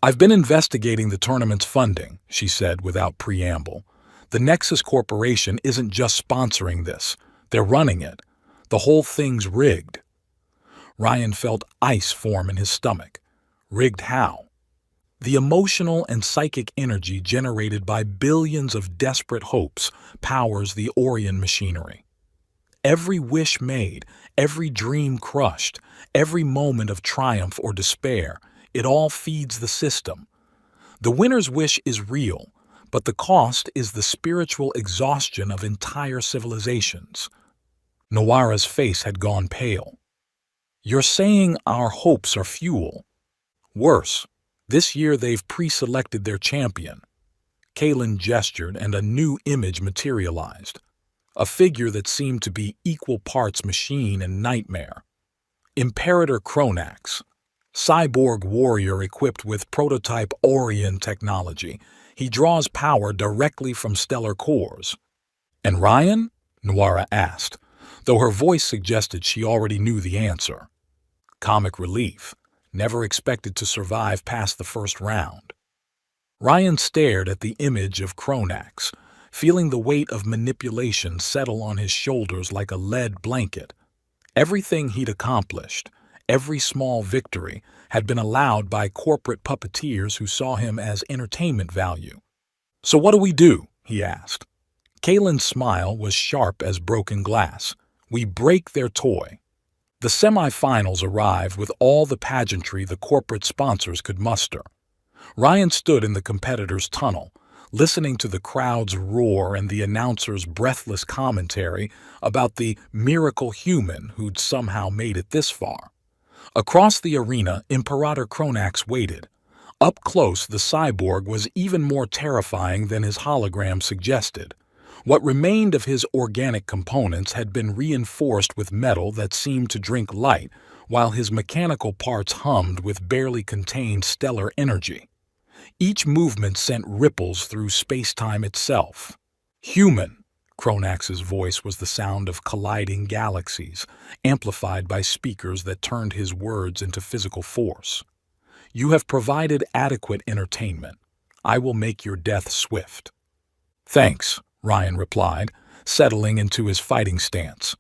Speaker 1: I've been investigating the tournament's funding, she said without preamble. The Nexus Corporation isn't just sponsoring this, they're running it. The whole thing's rigged. Ryan felt ice form in his stomach. Rigged how? The emotional and psychic energy generated by billions of desperate hopes powers the Orion machinery. Every wish made, every dream crushed, every moment of triumph or despair, it all feeds the system. The winner's wish is real, but the cost is the spiritual exhaustion of entire civilizations. Noira's face had gone pale. You're saying our hopes are fuel? Worse, this year they've pre-selected their champion. Kaylin gestured and a new image materialized. A figure that seemed to be equal parts machine and nightmare. Imperator Kronax, cyborg warrior equipped with prototype Orion technology. He draws power directly from stellar cores. And Ryan? Noira asked, though her voice suggested she already knew the answer. Comic relief, never expected to survive past the first round. Ryan stared at the image of Kronax, feeling the weight of manipulation settle on his shoulders like a lead blanket. Everything he'd accomplished, every small victory, had been allowed by corporate puppeteers who saw him as entertainment value. So what do we do? He asked. Kaylin's smile was sharp as broken glass. We break their toy. The semifinals arrived with all the pageantry the corporate sponsors could muster. Ryan stood in the competitors' tunnel, listening to the crowd's roar and the announcer's breathless commentary about the miracle human who'd somehow made it this far. Across the arena, Imperator Kronax waited. Up close, the cyborg was even more terrifying than his hologram suggested. What remained of his organic components had been reinforced with metal that seemed to drink light, while his mechanical parts hummed with barely contained stellar energy. Each movement sent ripples through space-time itself. Human, Kronax's voice was the sound of colliding galaxies, amplified by speakers that turned his words into physical force. You have provided adequate entertainment. I will make your death swift. Thanks, Ryan replied, settling into his fighting stance.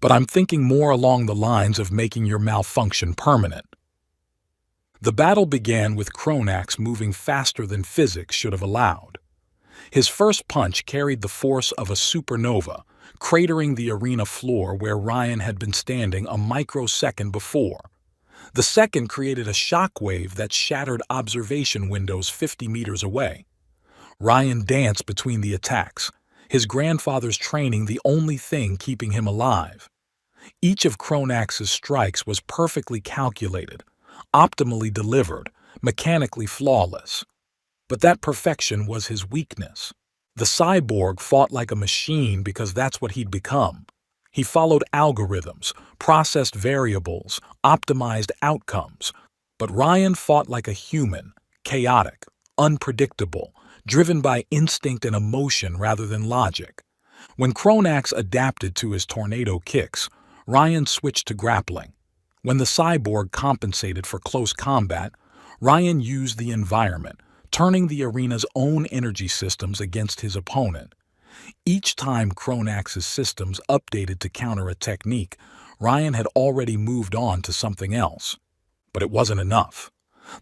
Speaker 1: but I'm thinking more along the lines of making your malfunction permanent. The battle began with Kronax moving faster than physics should have allowed. His first punch carried the force of a supernova, cratering the arena floor where Ryan had been standing a microsecond before. The second created a shockwave that shattered observation windows 50 meters away. Ryan danced between the attacks, his grandfather's training the only thing keeping him alive. Each of Kronax's strikes was perfectly calculated, optimally delivered, mechanically flawless. But that perfection was his weakness. The cyborg fought like a machine because that's what he'd become. He followed algorithms, processed variables, optimized outcomes. But Ryan fought like a human, chaotic, unpredictable, driven by instinct and emotion rather than logic. When Kronax adapted to his tornado kicks, Ryan switched to grappling. When the cyborg compensated for close combat, Ryan used the environment, turning the arena's own energy systems against his opponent. Each time Kronax's systems updated to counter a technique, Ryan had already moved on to something else. But it wasn't enough.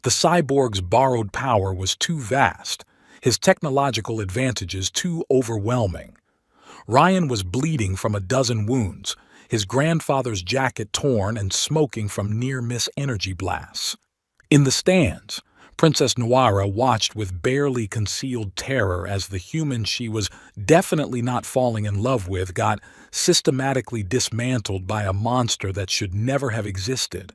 Speaker 1: The cyborg's borrowed power was too vast, his technological advantages too overwhelming. Ryan was bleeding from a dozen wounds, his grandfather's jacket torn and smoking from near-miss energy blasts. In the stands, Princess Noira watched with barely concealed terror as the human she was definitely not falling in love with got systematically dismantled by a monster that should never have existed.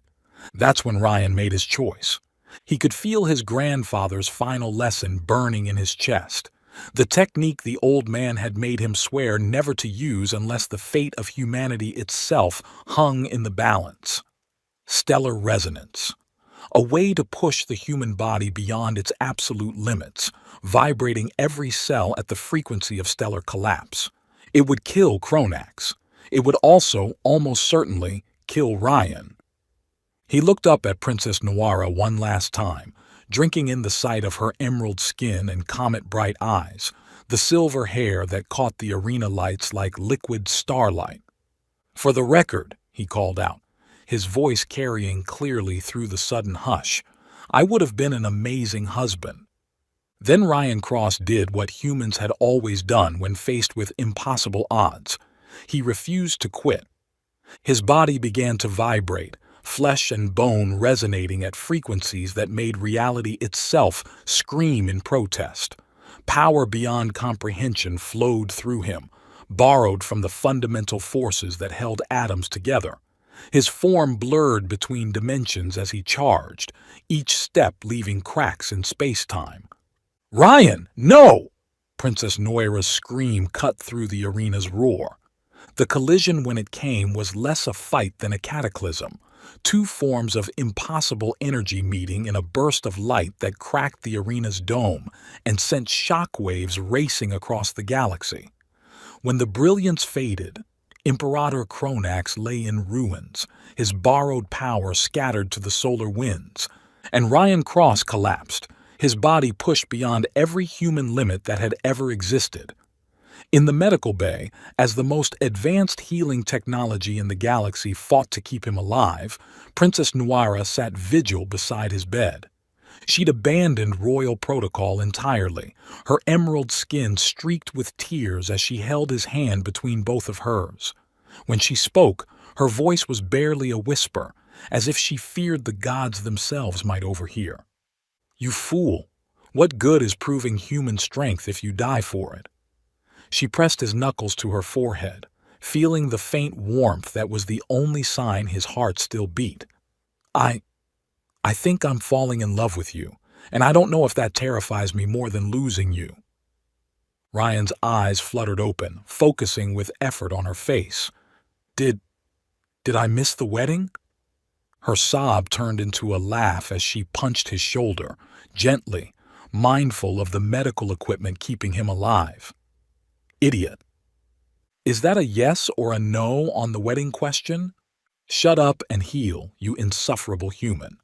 Speaker 1: That's when Ryan made his choice. He could feel his grandfather's final lesson burning in his chest, the technique the old man had made him swear never to use unless the fate of humanity itself hung in the balance. Stellar resonance. A way to push the human body beyond its absolute limits, vibrating every cell at the frequency of stellar collapse. It would kill Kronax. It would also, almost certainly, kill Ryan. He looked up at Princess Noira one last time, drinking in the sight of her emerald skin and comet-bright eyes, the silver hair that caught the arena lights like liquid starlight. "For the record," he called out, his voice carrying clearly through the sudden hush, "I would have been an amazing husband." Then Ryan Cross did what humans had always done when faced with impossible odds. He refused to quit. His body began to vibrate, flesh and bone resonating at frequencies that made reality itself scream in protest. Power beyond comprehension flowed through him, borrowed from the fundamental forces that held atoms together. His form blurred between dimensions as he charged, each step leaving cracks in space-time. "Ryan, no!" Princess Noira's scream cut through the arena's roar. The collision when it came was less a fight than a cataclysm. Two forms of impossible energy meeting in a burst of light that cracked the arena's dome and sent shockwaves racing across the galaxy. When the brilliance faded, Imperator Kronax lay in ruins, his borrowed power scattered to the solar winds, and Ryan Cross collapsed, his body pushed beyond every human limit that had ever existed. In the medical bay, as the most advanced healing technology in the galaxy fought to keep him alive, Princess Noira sat vigil beside his bed. She'd abandoned royal protocol entirely, her emerald skin streaked with tears as she held his hand between both of hers. When she spoke, her voice was barely a whisper, as if she feared the gods themselves might overhear. "You fool! What good is proving human strength if you die for it?" She pressed his knuckles to her forehead, feeling the faint warmth that was the only sign his heart still beat. I think I'm falling in love with you, and I don't know if that terrifies me more than losing you." Ryan's eyes fluttered open, focusing with effort on her face. Did I miss the wedding?" Her sob turned into a laugh as she punched his shoulder, gently, mindful of the medical equipment keeping him alive. "Idiot. Is that a yes or a no on the wedding question? Shut up and heal, you insufferable human."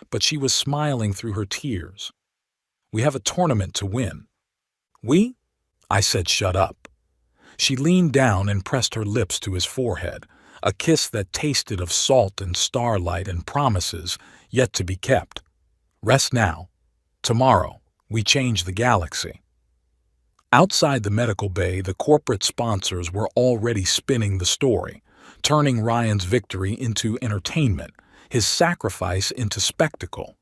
Speaker 1: But she was smiling through her tears. "We have a tournament to win." "We?" I said, "Shut up." She leaned down and pressed her lips to his forehead, a kiss that tasted of salt and starlight and promises yet to be kept. Rest now. Tomorrow, we change the galaxy. Outside the medical bay, the corporate sponsors were already spinning the story, turning Ryan's victory into entertainment, his sacrifice into spectacle.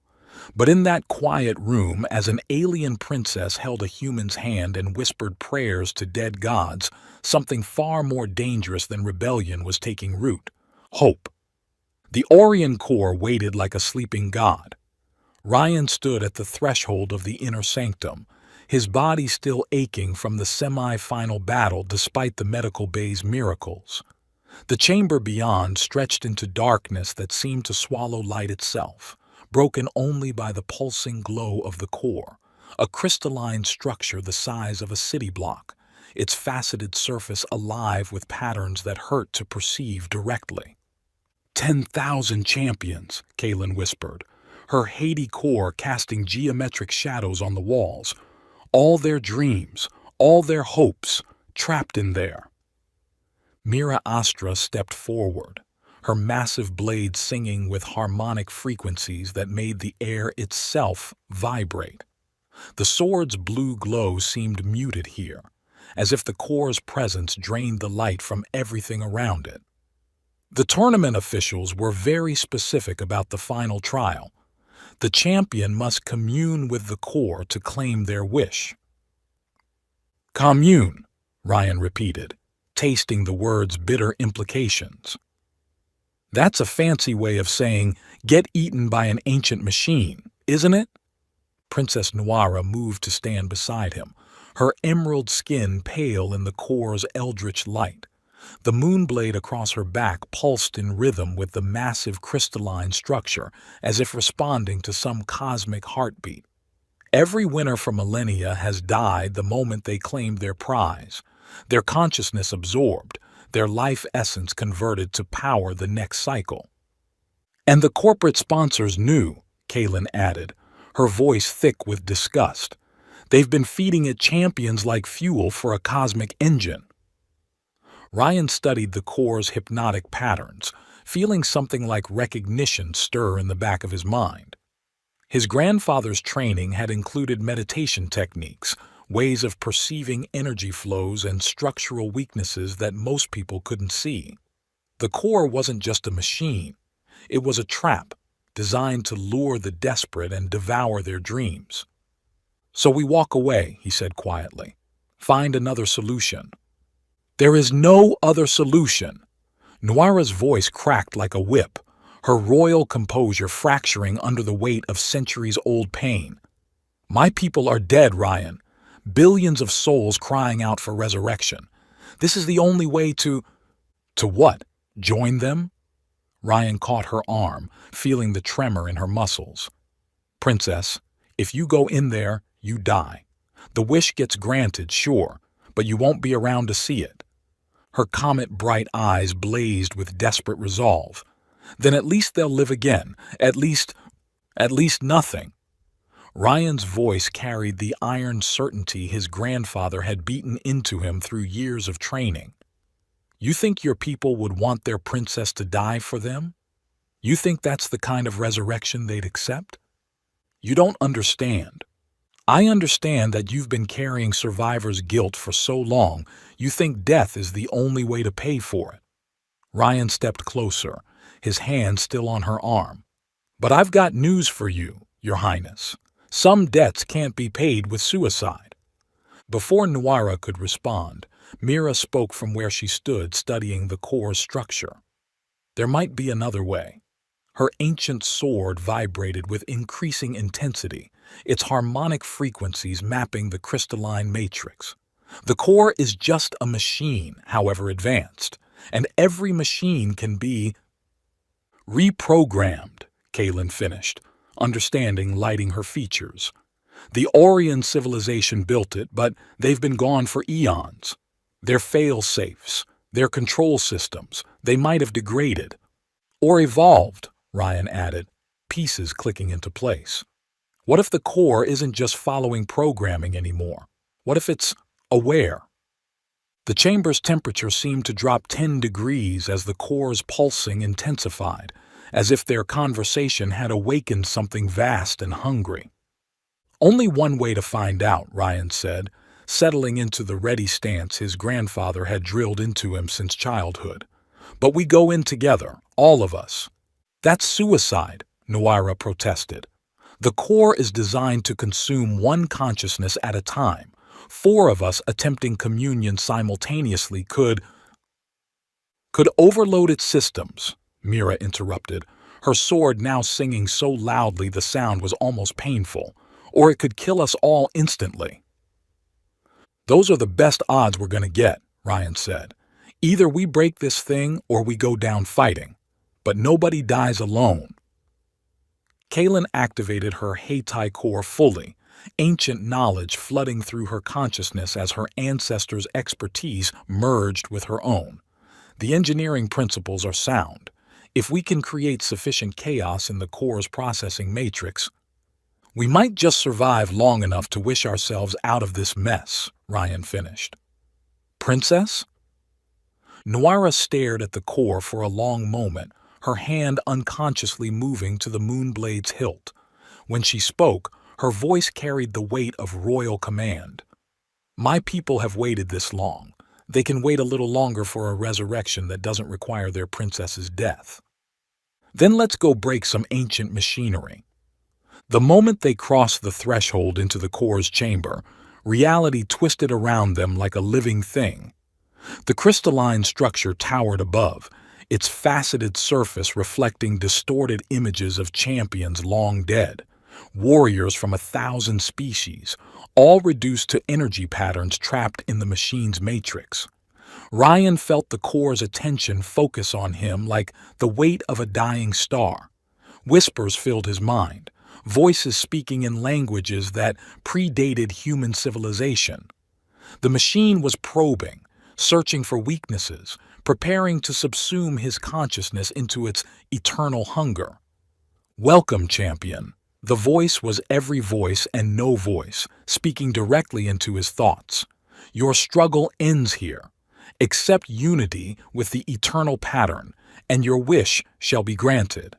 Speaker 1: But in that quiet room, as an alien princess held a human's hand and whispered prayers to dead gods, something far more dangerous than rebellion was taking root: hope. The Orion core waited like a sleeping god. Ryan stood at the threshold of the inner sanctum, his body still aching from the semi-final battle despite the medical bay's miracles. The chamber beyond stretched into darkness that seemed to swallow light itself, broken only by the pulsing glow of the core, a crystalline structure the size of a city block, its faceted surface alive with patterns that hurt to perceive directly. 10,000 champions, Kaylin whispered, her Haiti core casting geometric shadows on the walls, all their dreams, all their hopes, trapped in there. Mira Astra stepped forward, her massive blade singing with harmonic frequencies that made the air itself vibrate. The sword's blue glow seemed muted here, as if the core's presence drained the light from everything around it. The tournament officials were very specific about the final trial. The champion must commune with the core to claim their wish. Commune, Ryan repeated, tasting the word's bitter implications. That's a fancy way of saying, get eaten by an ancient machine, isn't it? Princess Noira moved to stand beside him, her emerald skin pale in the core's eldritch light. The moonblade across her back pulsed in rhythm with the massive crystalline structure, as if responding to some cosmic heartbeat. Every winner for millennia has died the moment they claimed their prize, their consciousness absorbed, their life essence converted to power the next cycle. And the corporate sponsors knew, Kaylin added, her voice thick with disgust. They've been feeding it champions like fuel for a cosmic engine. Ryan studied the core's hypnotic patterns, feeling something like recognition stir in the back of his mind. His grandfather's training had included meditation techniques, ways of perceiving energy flows and structural weaknesses that most people couldn't see. The core wasn't just a machine. It was a trap, designed to lure the desperate and devour their dreams. So we walk away, he said quietly. Find another solution. There is no other solution. Noira's voice cracked like a whip, her royal composure fracturing under the weight of centuries-old pain. My people are dead, Ryan. Billions of souls crying out for resurrection. This is the only way to... To what? Join them? Ryan caught her arm, feeling the tremor in her muscles. Princess, if you go in there, you die. The wish gets granted, sure, but you won't be around to see it. Her comet-bright eyes blazed with desperate resolve. Then at least they'll live again. At least nothing. Ryan's voice carried the iron certainty his grandfather had beaten into him through years of training. You think your people would want their princess to die for them? You think that's the kind of resurrection they'd accept? You don't understand. I understand that you've been carrying survivor's guilt for so long, you think death is the only way to pay for it. Ryan stepped closer, his hand still on her arm. But I've got news for you, Your Highness. Some debts can't be paid with suicide. Before Noira could respond, Mira spoke from where she stood studying the core's structure. There might be another way. Her ancient sword vibrated with increasing intensity, its harmonic frequencies mapping the crystalline matrix. The core is just a machine, however advanced, and every machine can be reprogrammed, Kaylin finished, understanding lighting her features. The Orion civilization built it, but they've been gone for eons. Their fail-safes, their control systems, they might have degraded. Or evolved, Ryan added, pieces clicking into place. What if the core isn't just following programming anymore? What if it's aware? The chamber's temperature seemed to drop 10 degrees as the core's pulsing intensified, as if their conversation had awakened something vast and hungry. "Only one way to find out," Ryan said, settling into the ready stance his grandfather had drilled into him since childhood. "But we go in together, all of us." "That's suicide," Noira protested. "The core is designed to consume one consciousness at a time. 4 of us attempting communion simultaneously could overload its systems," Mira interrupted, her sword now singing so loudly the sound was almost painful. "Or it could kill us all instantly." "Those are the best odds we're going to get," Ryan said. "Either we break this thing or we go down fighting. But nobody dies alone." Kaylin activated her Heitai core fully, ancient knowledge flooding through her consciousness as her ancestors' expertise merged with her own. "The engineering principles are sound. If we can create sufficient chaos in the core's processing matrix, we might just survive long enough to wish ourselves out of this mess," Ryan finished. "Princess?" Noira stared at the core for a long moment, her hand unconsciously moving to the moonblade's hilt. When she spoke, her voice carried the weight of royal command. "My people have waited this long. They can wait a little longer for a resurrection that doesn't require their princess's death. Then let's go break some ancient machinery." The moment they crossed the threshold into the core's chamber, reality twisted around them like a living thing. The crystalline structure towered above, its faceted surface reflecting distorted images of champions long dead, warriors from 1,000 species, all reduced to energy patterns trapped in the machine's matrix. Ryan felt the core's attention focus on him like the weight of a dying star. Whispers filled his mind, voices speaking in languages that predated human civilization. The machine was probing, searching for weaknesses, preparing to subsume his consciousness into its eternal hunger. "Welcome, champion." The voice was every voice and no voice, speaking directly into his thoughts. "Your struggle ends here. Accept unity with the eternal pattern, and your wish shall be granted."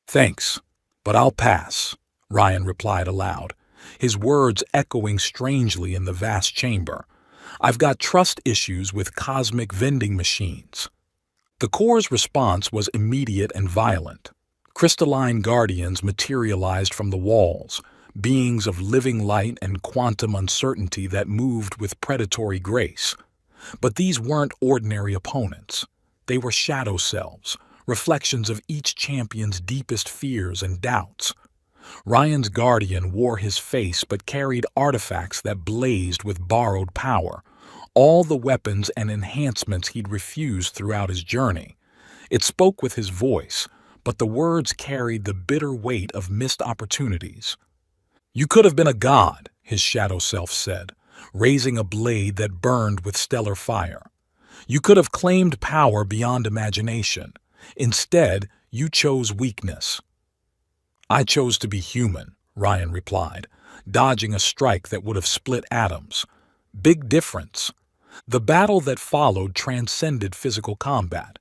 Speaker 1: "Thanks, but I'll pass," Ryan replied aloud, his words echoing strangely in the vast chamber. "I've got trust issues with cosmic vending machines." The core's response was immediate and violent. Crystalline guardians materialized from the walls, beings of living light and quantum uncertainty that moved with predatory grace. But these weren't ordinary opponents. They were shadow selves, reflections of each champion's deepest fears and doubts. Ryan's guardian wore his face but carried artifacts that blazed with borrowed power, all the weapons and enhancements he'd refused throughout his journey. It spoke with his voice, but the words carried the bitter weight of missed opportunities. "You could have been a god," his shadow self said, raising a blade that burned with stellar fire. "You could have claimed power beyond imagination. Instead, you chose weakness." "I chose to be human," Ryan replied, dodging a strike that would have split atoms. Big difference. The battle that followed transcended physical combat.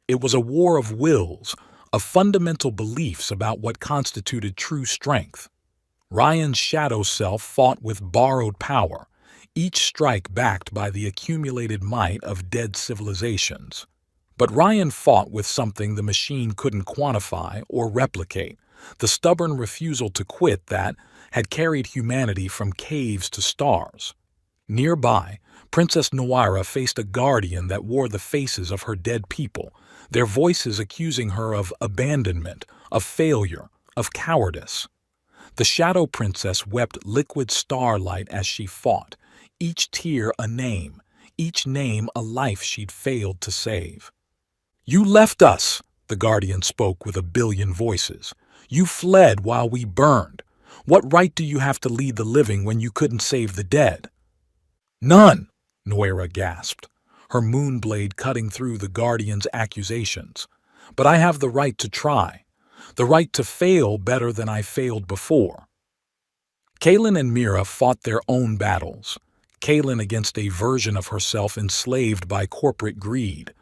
Speaker 1: It was a war of wills, of fundamental beliefs about what constituted true strength. Ryan's shadow self fought with borrowed power, each strike backed by the accumulated might of dead civilizations. But Ryan fought with something the machine couldn't quantify or replicate, the stubborn refusal to quit that had carried humanity from caves to stars. Nearby, Princess Noira faced a guardian that wore the faces of her dead people, their voices accusing her of abandonment, of failure, of cowardice. The Shadow Princess wept liquid starlight as she fought, each tear a name, each name a life she'd failed to save. "You left us," the guardian spoke with a billion voices. "You fled while we burned. What right do you have to lead the living when you couldn't save the dead?" "None," Noira gasped, her moonblade cutting through the guardian's accusations. "But I have the right to try, the right to fail better than I failed before." Kaylin and Mira fought their own battles. Kaylin against a version of herself enslaved by corporate greed,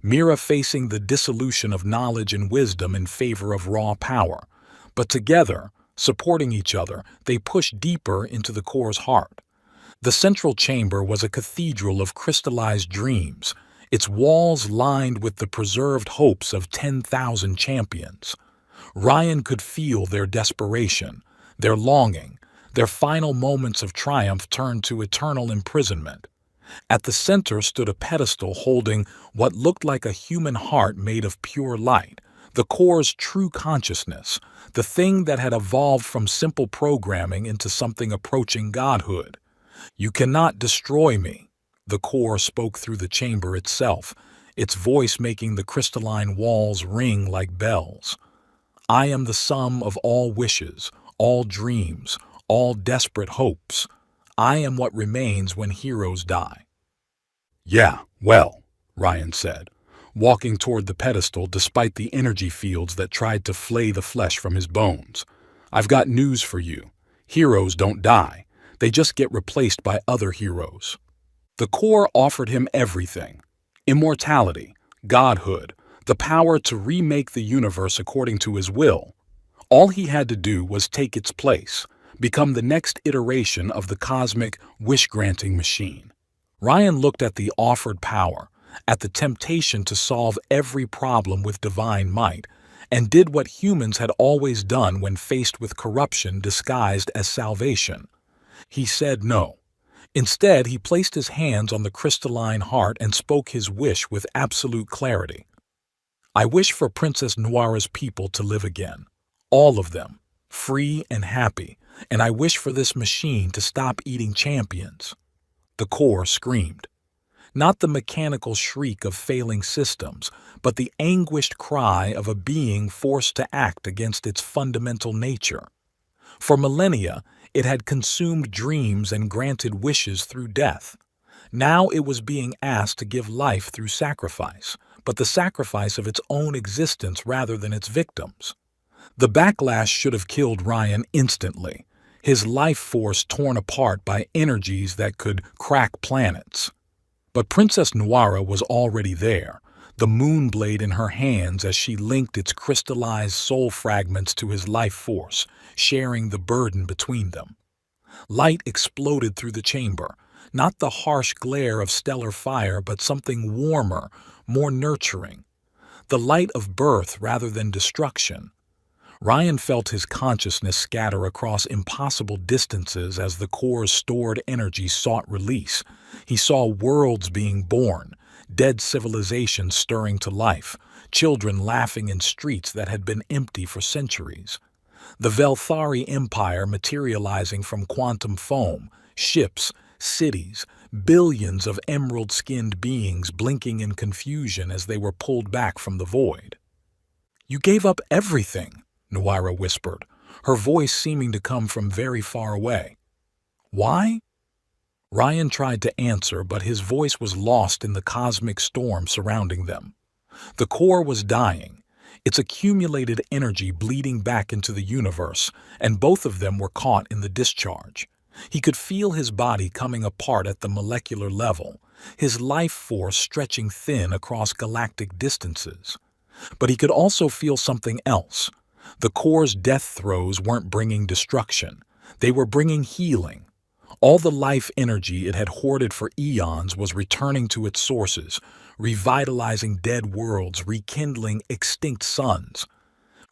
Speaker 1: Mira facing the dissolution of knowledge and wisdom in favor of raw power. But together, supporting each other, they pushed deeper into the core's heart. The central chamber was a cathedral of crystallized dreams, its walls lined with the preserved hopes of 10,000 champions. Ryan could feel their desperation, their longing, their final moments of triumph turned to eternal imprisonment. At the center stood a pedestal holding what looked like a human heart made of pure light, the core's true consciousness, the thing that had evolved from simple programming into something approaching godhood. "You cannot destroy me," the core spoke through the chamber itself, its voice making the crystalline walls ring like bells. "I am the sum of all wishes, all dreams, all desperate hopes. I am what remains when heroes die." "Yeah, well," Ryan said, walking toward the pedestal despite the energy fields that tried to flay the flesh from his bones. "I've got news for you. Heroes don't die. They just get replaced by other heroes." The core offered him everything: immortality, godhood, the power to remake the universe according to his will. All he had to do was take its place, become the next iteration of the cosmic wish-granting machine. Ryan looked at the offered power, at the temptation to solve every problem with divine might, and did what humans had always done when faced with corruption disguised as salvation. He said no. Instead, he placed his hands on the crystalline heart and spoke his wish with absolute clarity. "I wish for Princess Noira's people to live again. All of them, free and happy, and I wish for this machine to stop eating champions." The core screamed. Not the mechanical shriek of failing systems, but the anguished cry of a being forced to act against its fundamental nature. For millennia, it had consumed dreams and granted wishes through death. Now it was being asked to give life through sacrifice, but the sacrifice of its own existence rather than its victims. The backlash should have killed Ryan instantly, his life force torn apart by energies that could crack planets. But Princess Noira was already there, the moon blade in her hands as she linked its crystallized soul fragments to his life force, sharing the burden between them. Light exploded through the chamber, not the harsh glare of stellar fire, but something warmer, more nurturing. The light of birth rather than destruction. Ryan felt his consciousness scatter across impossible distances as the core's stored energy sought release. He saw worlds being born, dead civilizations stirring to life, children laughing in streets that had been empty for centuries. The Velthari Empire materializing from quantum foam, ships, cities, billions of emerald-skinned beings blinking in confusion as they were pulled back from the void. "You gave up everything," Noira whispered, her voice seeming to come from very far away. "Why?" Ryan tried to answer, but his voice was lost in the cosmic storm surrounding them. The core was dying, its accumulated energy bleeding back into the universe, and both of them were caught in the discharge. He could feel his body coming apart at the molecular level, his life force stretching thin across galactic distances. But he could also feel something else. The core's death throes weren't bringing destruction. They were bringing healing. All the life energy it had hoarded for eons was returning to its sources, revitalizing dead worlds, rekindling extinct suns.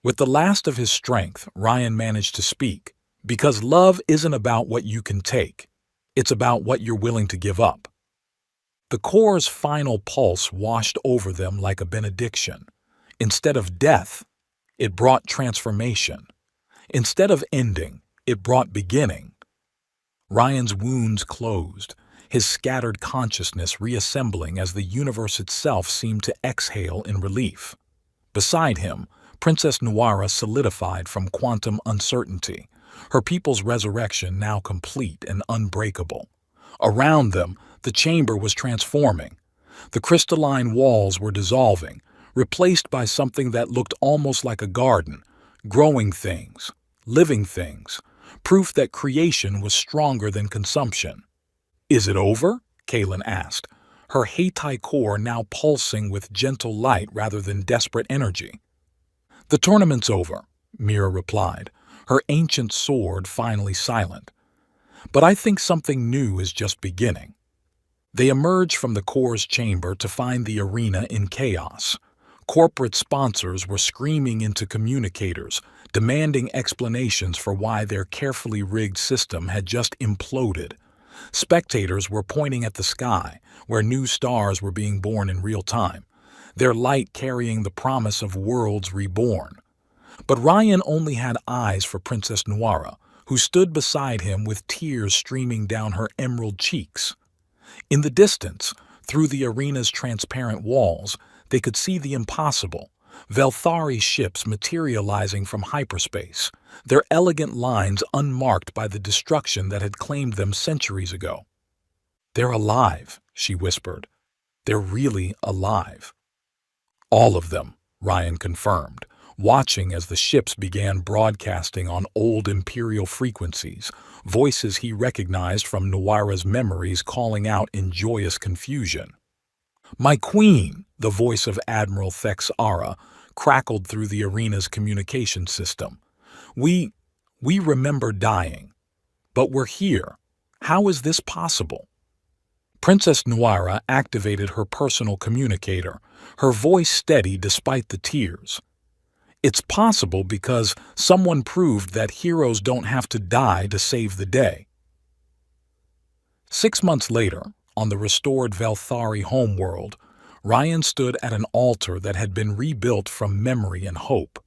Speaker 1: With the last of his strength, Ryan managed to speak. "Because love isn't about what you can take. It's about what you're willing to give up." The core's final pulse washed over them like a benediction. Instead of death, it brought transformation. Instead of ending, it brought beginning. Ryan's wounds closed, his scattered consciousness reassembling as the universe itself seemed to exhale in relief. Beside him, Princess Noira solidified from quantum uncertainty, her people's resurrection now complete and unbreakable. Around them, the chamber was transforming. The crystalline walls were dissolving, replaced by something that looked almost like a garden, growing things, living things, proof that creation was stronger than consumption. Is it over? Kaylin asked, her Heitai core now pulsing with gentle light rather than desperate energy. The tournament's over, Mira replied, her ancient sword finally silent. But I think something new is just beginning. They emerged from the core's chamber to find the arena in chaos. Corporate sponsors were screaming into communicators, demanding explanations for why their carefully rigged system had just imploded. Spectators were pointing at the sky, where new stars were being born in real time, their light carrying the promise of worlds reborn. But Ryan only had eyes for Princess Noira, who stood beside him with tears streaming down her emerald cheeks. In the distance, through the arena's transparent walls, they could see the impossible, Velthari ships materializing from hyperspace, their elegant lines unmarked by the destruction that had claimed them centuries ago. "They're alive," she whispered. "They're really alive." "All of them," Ryan confirmed, watching as the ships began broadcasting on old Imperial frequencies, voices he recognized from Noira's memories calling out in joyous confusion. "My queen," the voice of Admiral Thex Ara crackled through the arena's communication system. We remember dying. But we're here. How is this possible?" Princess Noira activated her personal communicator, her voice steady despite the tears. "It's possible because someone proved that heroes don't have to die to save the day." 6 months later, on the restored Velthari homeworld, Ryan stood at an altar that had been rebuilt from memory and hope.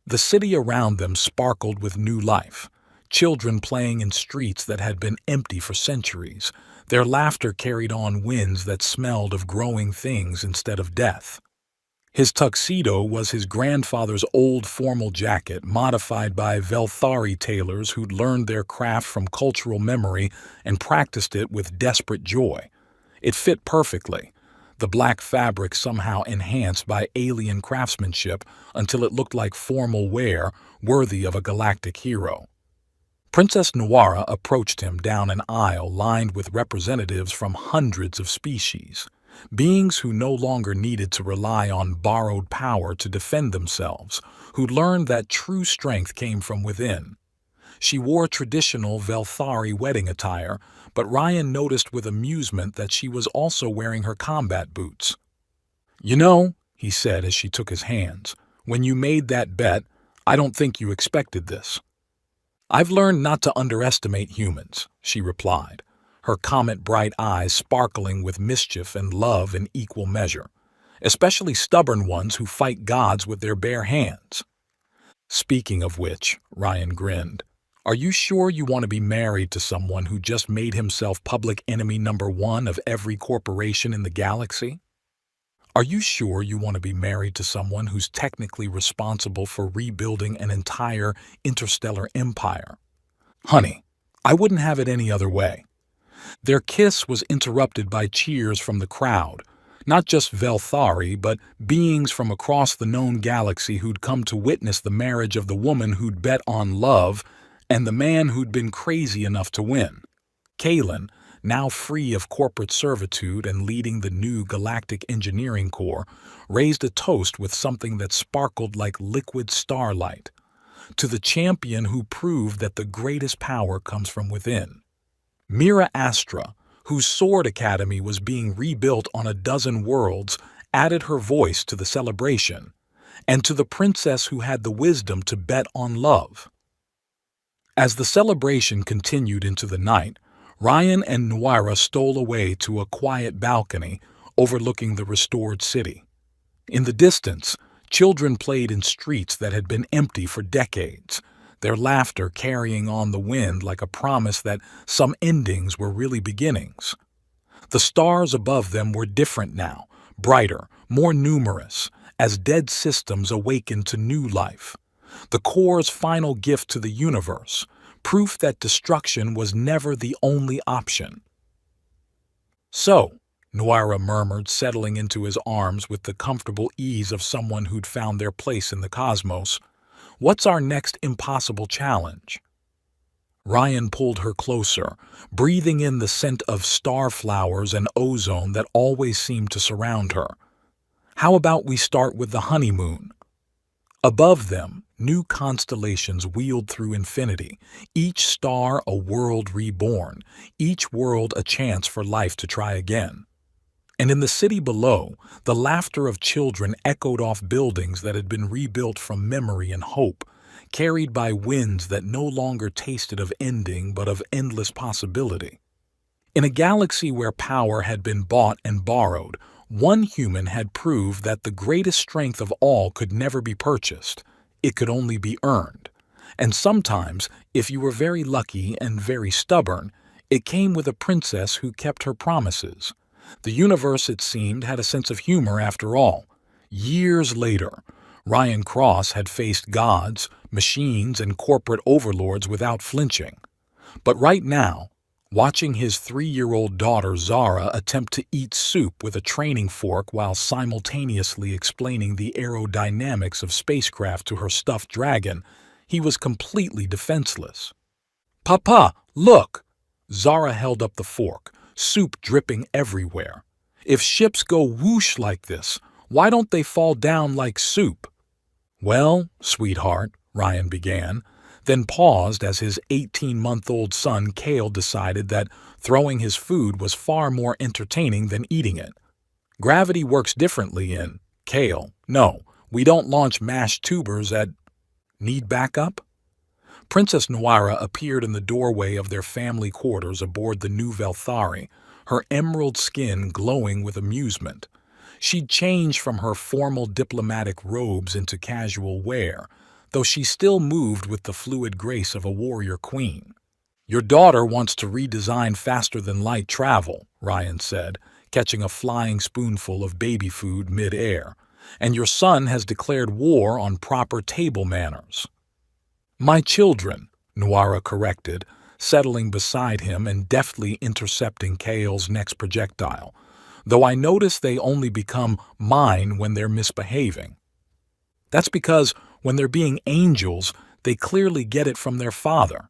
Speaker 1: The city around them sparkled with new life, children playing in streets that had been empty for centuries, their laughter carried on winds that smelled of growing things instead of death. His tuxedo was his grandfather's old formal jacket modified by Velthari tailors who'd learned their craft from cultural memory and practiced it with desperate joy. It fit perfectly, the black fabric somehow enhanced by alien craftsmanship until it looked like formal wear worthy of a galactic hero. Princess Noira approached him down an aisle lined with representatives from hundreds of species, beings who no longer needed to rely on borrowed power to defend themselves, who'd learned that true strength came from within. She wore traditional Velthari wedding attire, but Ryan noticed with amusement that she was also wearing her combat boots. "You know," he said as she took his hands, "when you made that bet, I don't think you expected this." "I've learned not to underestimate humans," she replied, her comet-bright eyes sparkling with mischief and love in equal measure, especially stubborn ones who fight gods with their bare hands. "Speaking of which," Ryan grinned, "are you sure you want to be married to someone who just made himself public enemy #1 of every corporation in the galaxy? Are you sure you want to be married to someone who's technically responsible for rebuilding an entire interstellar empire? Honey, I wouldn't have it any other way." Their kiss was interrupted by cheers from the crowd, not just Velthari, but beings from across the known galaxy who'd come to witness the marriage of the woman who'd bet on love and the man who'd been crazy enough to win. Kaylin, now free of corporate servitude and leading the new Galactic Engineering Corps, raised a toast with something that sparkled like liquid starlight, to the champion who proved that the greatest power comes from within. Mira Astra, whose sword academy was being rebuilt on a dozen worlds, added her voice to the celebration, and to the princess who had the wisdom to bet on love. As the celebration continued into the night, Ryan and Noira stole away to a quiet balcony overlooking the restored city. In the distance, children played in streets that had been empty for decades, their laughter carrying on the wind like a promise that some endings were really beginnings. The stars above them were different now, brighter, more numerous, as dead systems awakened to new life. The core's final gift to the universe, proof that destruction was never the only option. "So," Noira murmured, settling into his arms with the comfortable ease of someone who'd found their place in the cosmos, "what's our next impossible challenge?" Ryan pulled her closer, breathing in the scent of star flowers and ozone that always seemed to surround her. How about we start with the honeymoon? Above them, new constellations wheeled through infinity, each star a world reborn, each world a chance for life to try again. And in the city below, the laughter of children echoed off buildings that had been rebuilt from memory and hope, carried by winds that no longer tasted of ending but of endless possibility. In a galaxy where power had been bought and borrowed, one human had proved that the greatest strength of all could never be purchased. It could only be earned. And sometimes, if you were very lucky and very stubborn, it came with a princess who kept her promises. The universe, it seemed, had a sense of humor after all. Years later, Ryan Cross had faced gods, machines, and corporate overlords without flinching. But right now, watching his 3-year-old daughter Zara attempt to eat soup with a training fork while simultaneously explaining the aerodynamics of spacecraft to her stuffed dragon, he was completely defenseless. "Papa, look!" Zara held up the fork, soup dripping everywhere. "If ships go whoosh like this, why don't they fall down like soup?" "Well, sweetheart," Ryan began, then paused as his 18-month-old son Kale decided that throwing his food was far more entertaining than eating it. "Gravity works differently in Kale. No, we don't launch mashed tubers at... Need backup?" Princess Noira appeared in the doorway of their family quarters aboard the New Velthari, her emerald skin glowing with amusement. She'd changed from her formal diplomatic robes into casual wear, though she still moved with the fluid grace of a warrior queen. "Your daughter wants to redesign faster-than-light travel," Ryan said, catching a flying spoonful of baby food mid-air, "and your son has declared war on proper table manners." "My children," Noira corrected, settling beside him and deftly intercepting Kale's next projectile, "though I notice they only become mine when they're misbehaving." "That's because when they're being angels, they clearly get it from their father."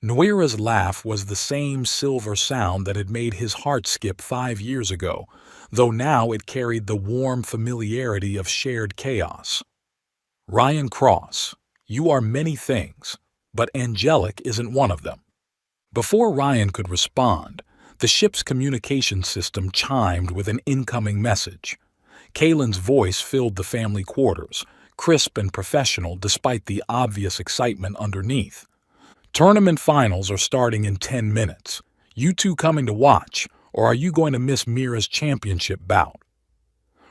Speaker 1: Noira's laugh was the same silver sound that had made his heart skip 5 years ago, though now it carried the warm familiarity of shared chaos. "Ryan Cross, you are many things, but angelic isn't one of them." Before Ryan could respond, the ship's communication system chimed with an incoming message. Kalen's voice filled the family quarters, crisp and professional despite the obvious excitement underneath. "Tournament finals are starting in 10 minutes. You two coming to watch, or are you going to miss Mira's championship bout?"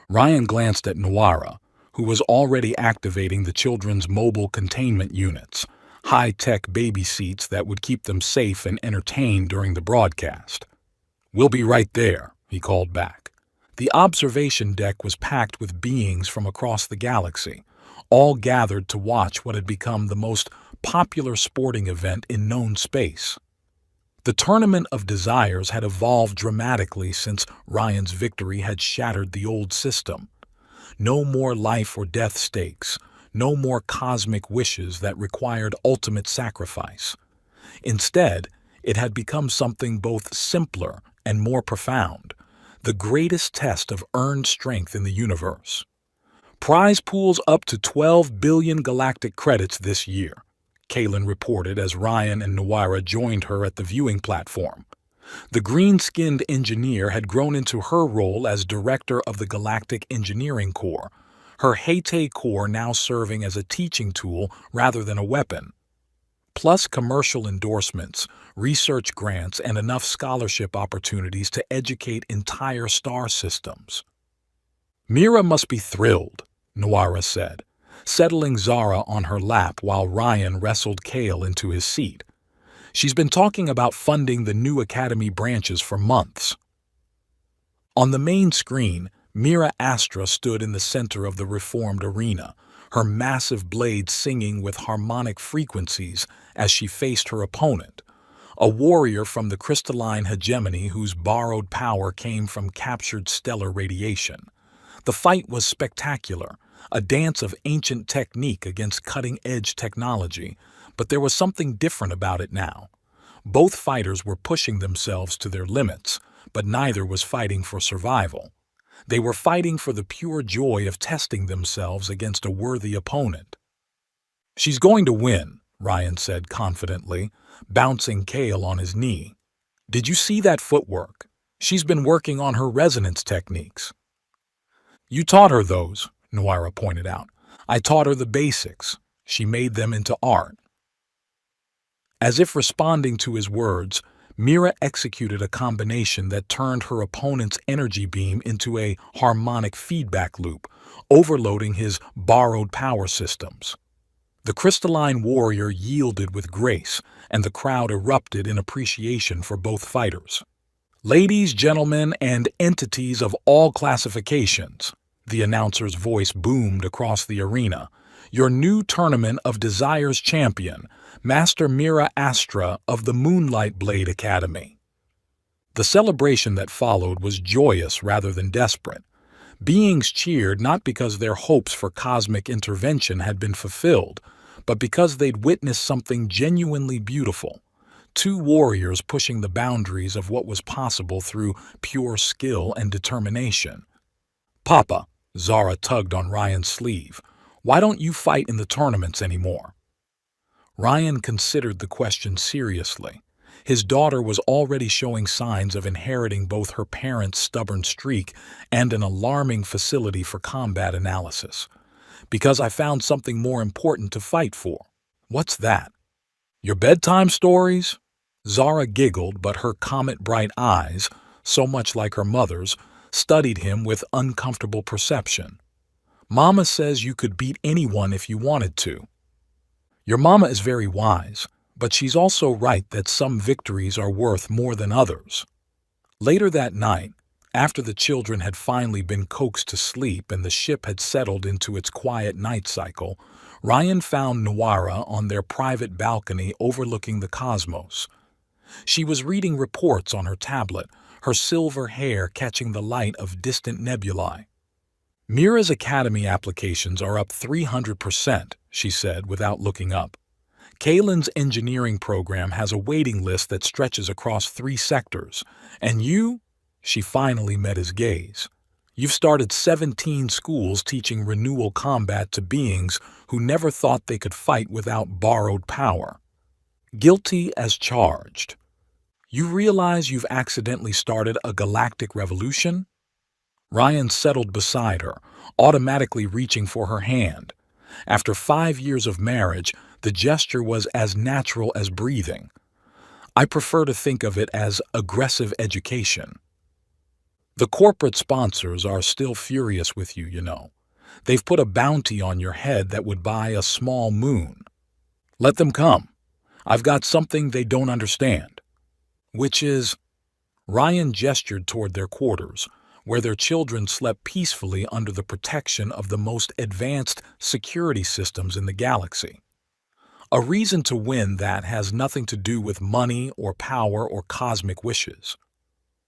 Speaker 1: Ryan glanced at Noira, who was already activating the children's mobile containment units, high-tech baby seats that would keep them safe and entertained during the broadcast. "We'll be right there," he called back. The observation deck was packed with beings from across the galaxy, all gathered to watch what had become the most popular sporting event in known space. The Tournament of Desires had evolved dramatically since Ryan's victory had shattered the old system. No more life or death stakes, no more cosmic wishes that required ultimate sacrifice. Instead, it had become something both simpler and more profound, the greatest test of earned strength in the universe. "Prize pools up to 12 billion galactic credits this year," Kalen reported as Ryan and Noira joined her at the viewing platform. The green-skinned engineer had grown into her role as director of the Galactic Engineering Corps, her Hate Corps now serving as a teaching tool rather than a weapon. Plus commercial endorsements, research grants, and enough scholarship opportunities to educate entire star systems. "Mira must be thrilled," Noira said, settling Zara on her lap while Ryan wrestled Kale into his seat. "She's been talking about funding the new academy branches for months." On the main screen, Mira Astra stood in the center of the reformed arena, her massive blade singing with harmonic frequencies as she faced her opponent, a warrior from the crystalline hegemony whose borrowed power came from captured stellar radiation. The fight was spectacular, a dance of ancient technique against cutting-edge technology, But there was something different about it now. Both fighters were pushing themselves to their limits, but neither was fighting for survival. They were fighting for the pure joy of testing themselves against a worthy opponent. "She's going to win," Ryan said confidently, bouncing Kale on his knee. "Did you see that footwork? She's been working on her resonance techniques." "You taught her those," Noira pointed out. "I taught her the basics. She made them into art." As if responding to his words, Mira executed a combination that turned her opponent's energy beam into a harmonic feedback loop, overloading his borrowed power systems. The crystalline warrior yielded with grace, and the crowd erupted in appreciation for both fighters. "Ladies, gentlemen, and entities of all classifications," the announcer's voice boomed across the arena, "your new Tournament of Desire's champion, Master Mira Astra of the Moonlight Blade Academy." The celebration that followed was joyous rather than desperate. Beings cheered not because their hopes for cosmic intervention had been fulfilled, but because they'd witnessed something genuinely beautiful. Two warriors pushing the boundaries of what was possible through pure skill and determination. "Papa," Zara tugged on Ryan's sleeve, "why don't you fight in the tournaments anymore?" Ryan considered the question seriously. His daughter was already showing signs of inheriting both her parents' stubborn streak and an alarming facility for combat analysis. "Because I found something more important to fight for." "What's that?" "Your bedtime stories?" Zara giggled, but her comet-bright eyes, so much like her mother's, studied him with uncomfortable perception. "Mama says you could beat anyone if you wanted to." "Your mama is very wise, but she's also right that some victories are worth more than others." Later that night, after the children had finally been coaxed to sleep and the ship had settled into its quiet night cycle, Ryan found Noira on their private balcony overlooking the cosmos. She was reading reports on her tablet, her silver hair catching the light of distant nebulae. "Mira's Academy applications are up 300%, she said without looking up. "Kalen's engineering program has a waiting list that stretches across 3 sectors, and you—" She finally met his gaze. "You've started 17 schools teaching renewal combat to beings who never thought they could fight without borrowed power. Guilty as charged. You realize you've accidentally started a galactic revolution?" Ryan settled beside her, automatically reaching for her hand. After 5 years of marriage, the gesture was as natural as breathing. "I prefer to think of it as aggressive education. The corporate sponsors are still furious with you, you know. They've put a bounty on your head that would buy a small moon. Let them come. I've got something they don't understand." "Which is—" Ryan gestured toward their quarters, where their children slept peacefully under the protection of the most advanced security systems in the galaxy. "A reason to win that has nothing to do with money or power or cosmic wishes."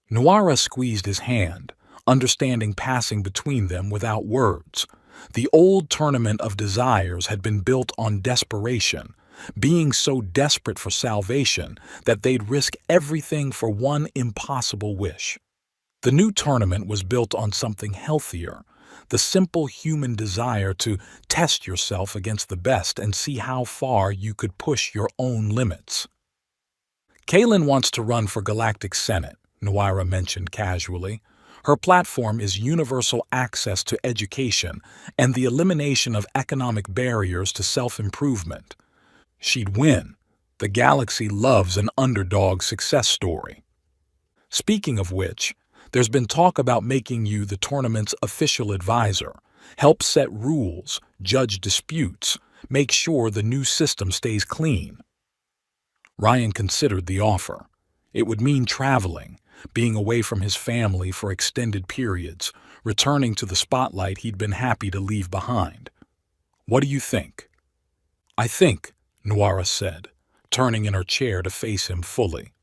Speaker 1: Noira squeezed his hand, understanding passing between them without words. The old Tournament of Desires had been built on desperation, being so desperate for salvation that they'd risk everything for one impossible wish. The new tournament was built on something healthier, the simple human desire to test yourself against the best and see how far you could push your own limits. "Kalen wants to run for Galactic Senate," Noira mentioned casually. "Her platform is universal access to education and the elimination of economic barriers to self-improvement. She'd win. The galaxy loves an underdog success story. Speaking of which, there's been talk about making you the tournament's official advisor, help set rules, judge disputes, make sure the new system stays clean." Ryan considered the offer. It would mean traveling, being away from his family for extended periods, returning to the spotlight he'd been happy to leave behind. "What do you think?" "I think," Noira said, turning in her chair to face him fully,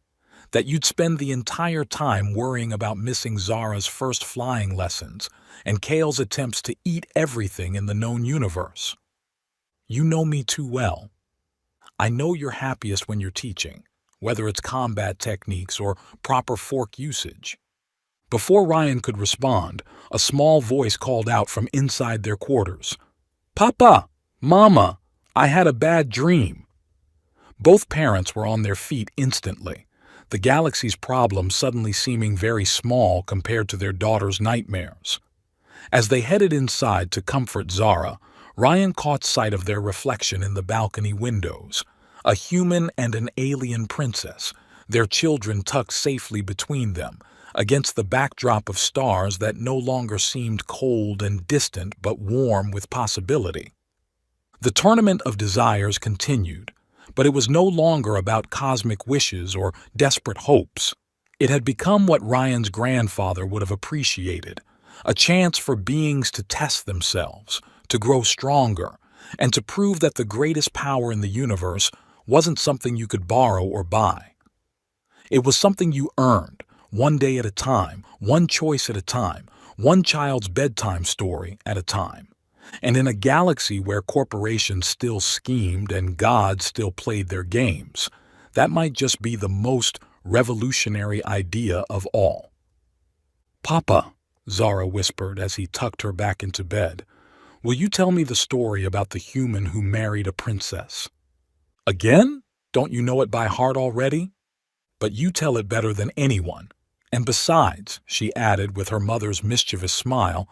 Speaker 1: "that you'd spend the entire time worrying about missing Zara's first flying lessons and Kale's attempts to eat everything in the known universe. You know me too well. I know you're happiest when you're teaching, whether it's combat techniques or proper fork usage." Before Ryan could respond, a small voice called out from inside their quarters. "Papa! Mama! I had a bad dream." Both parents were on their feet instantly, the galaxy's problems suddenly seeming very small compared to their daughter's nightmares. As they headed inside to comfort Zara, Ryan caught sight of their reflection in the balcony windows, a human and an alien princess, their children tucked safely between them, against the backdrop of stars that no longer seemed cold and distant but warm with possibility. The Tournament of Desires continued, but it was no longer about cosmic wishes or desperate hopes. It had become what Ryan's grandfather would have appreciated, a chance for beings to test themselves, to grow stronger, and to prove that the greatest power in the universe wasn't something you could borrow or buy. It was something you earned, one day at a time, one choice at a time, one child's bedtime story at a time. And in a galaxy where corporations still schemed and gods still played their games, that might just be the most revolutionary idea of all. "Papa," Zara whispered as he tucked her back into bed, "will you tell me the story about the human who married a princess?" "Again? Don't you know it by heart already? But you tell it better than anyone. And besides," she added with her mother's mischievous smile,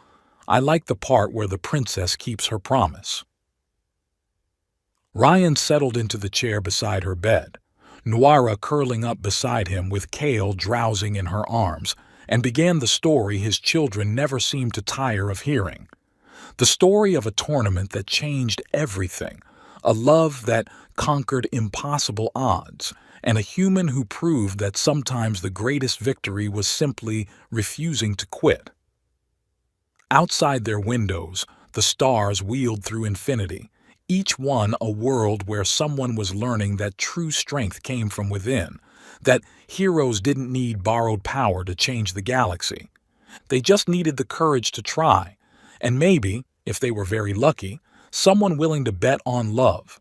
Speaker 1: "I like the part where the princess keeps her promise." Ryan settled into the chair beside her bed, Nuara curling up beside him with Kale drowsing in her arms, and began the story his children never seemed to tire of hearing. The story of a tournament that changed everything, a love that conquered impossible odds, and a human who proved that sometimes the greatest victory was simply refusing to quit. Outside their windows, the stars wheeled through infinity, each one a world where someone was learning that true strength came from within, that heroes didn't need borrowed power to change the galaxy. They just needed the courage to try, and maybe, if they were very lucky, someone willing to bet on love,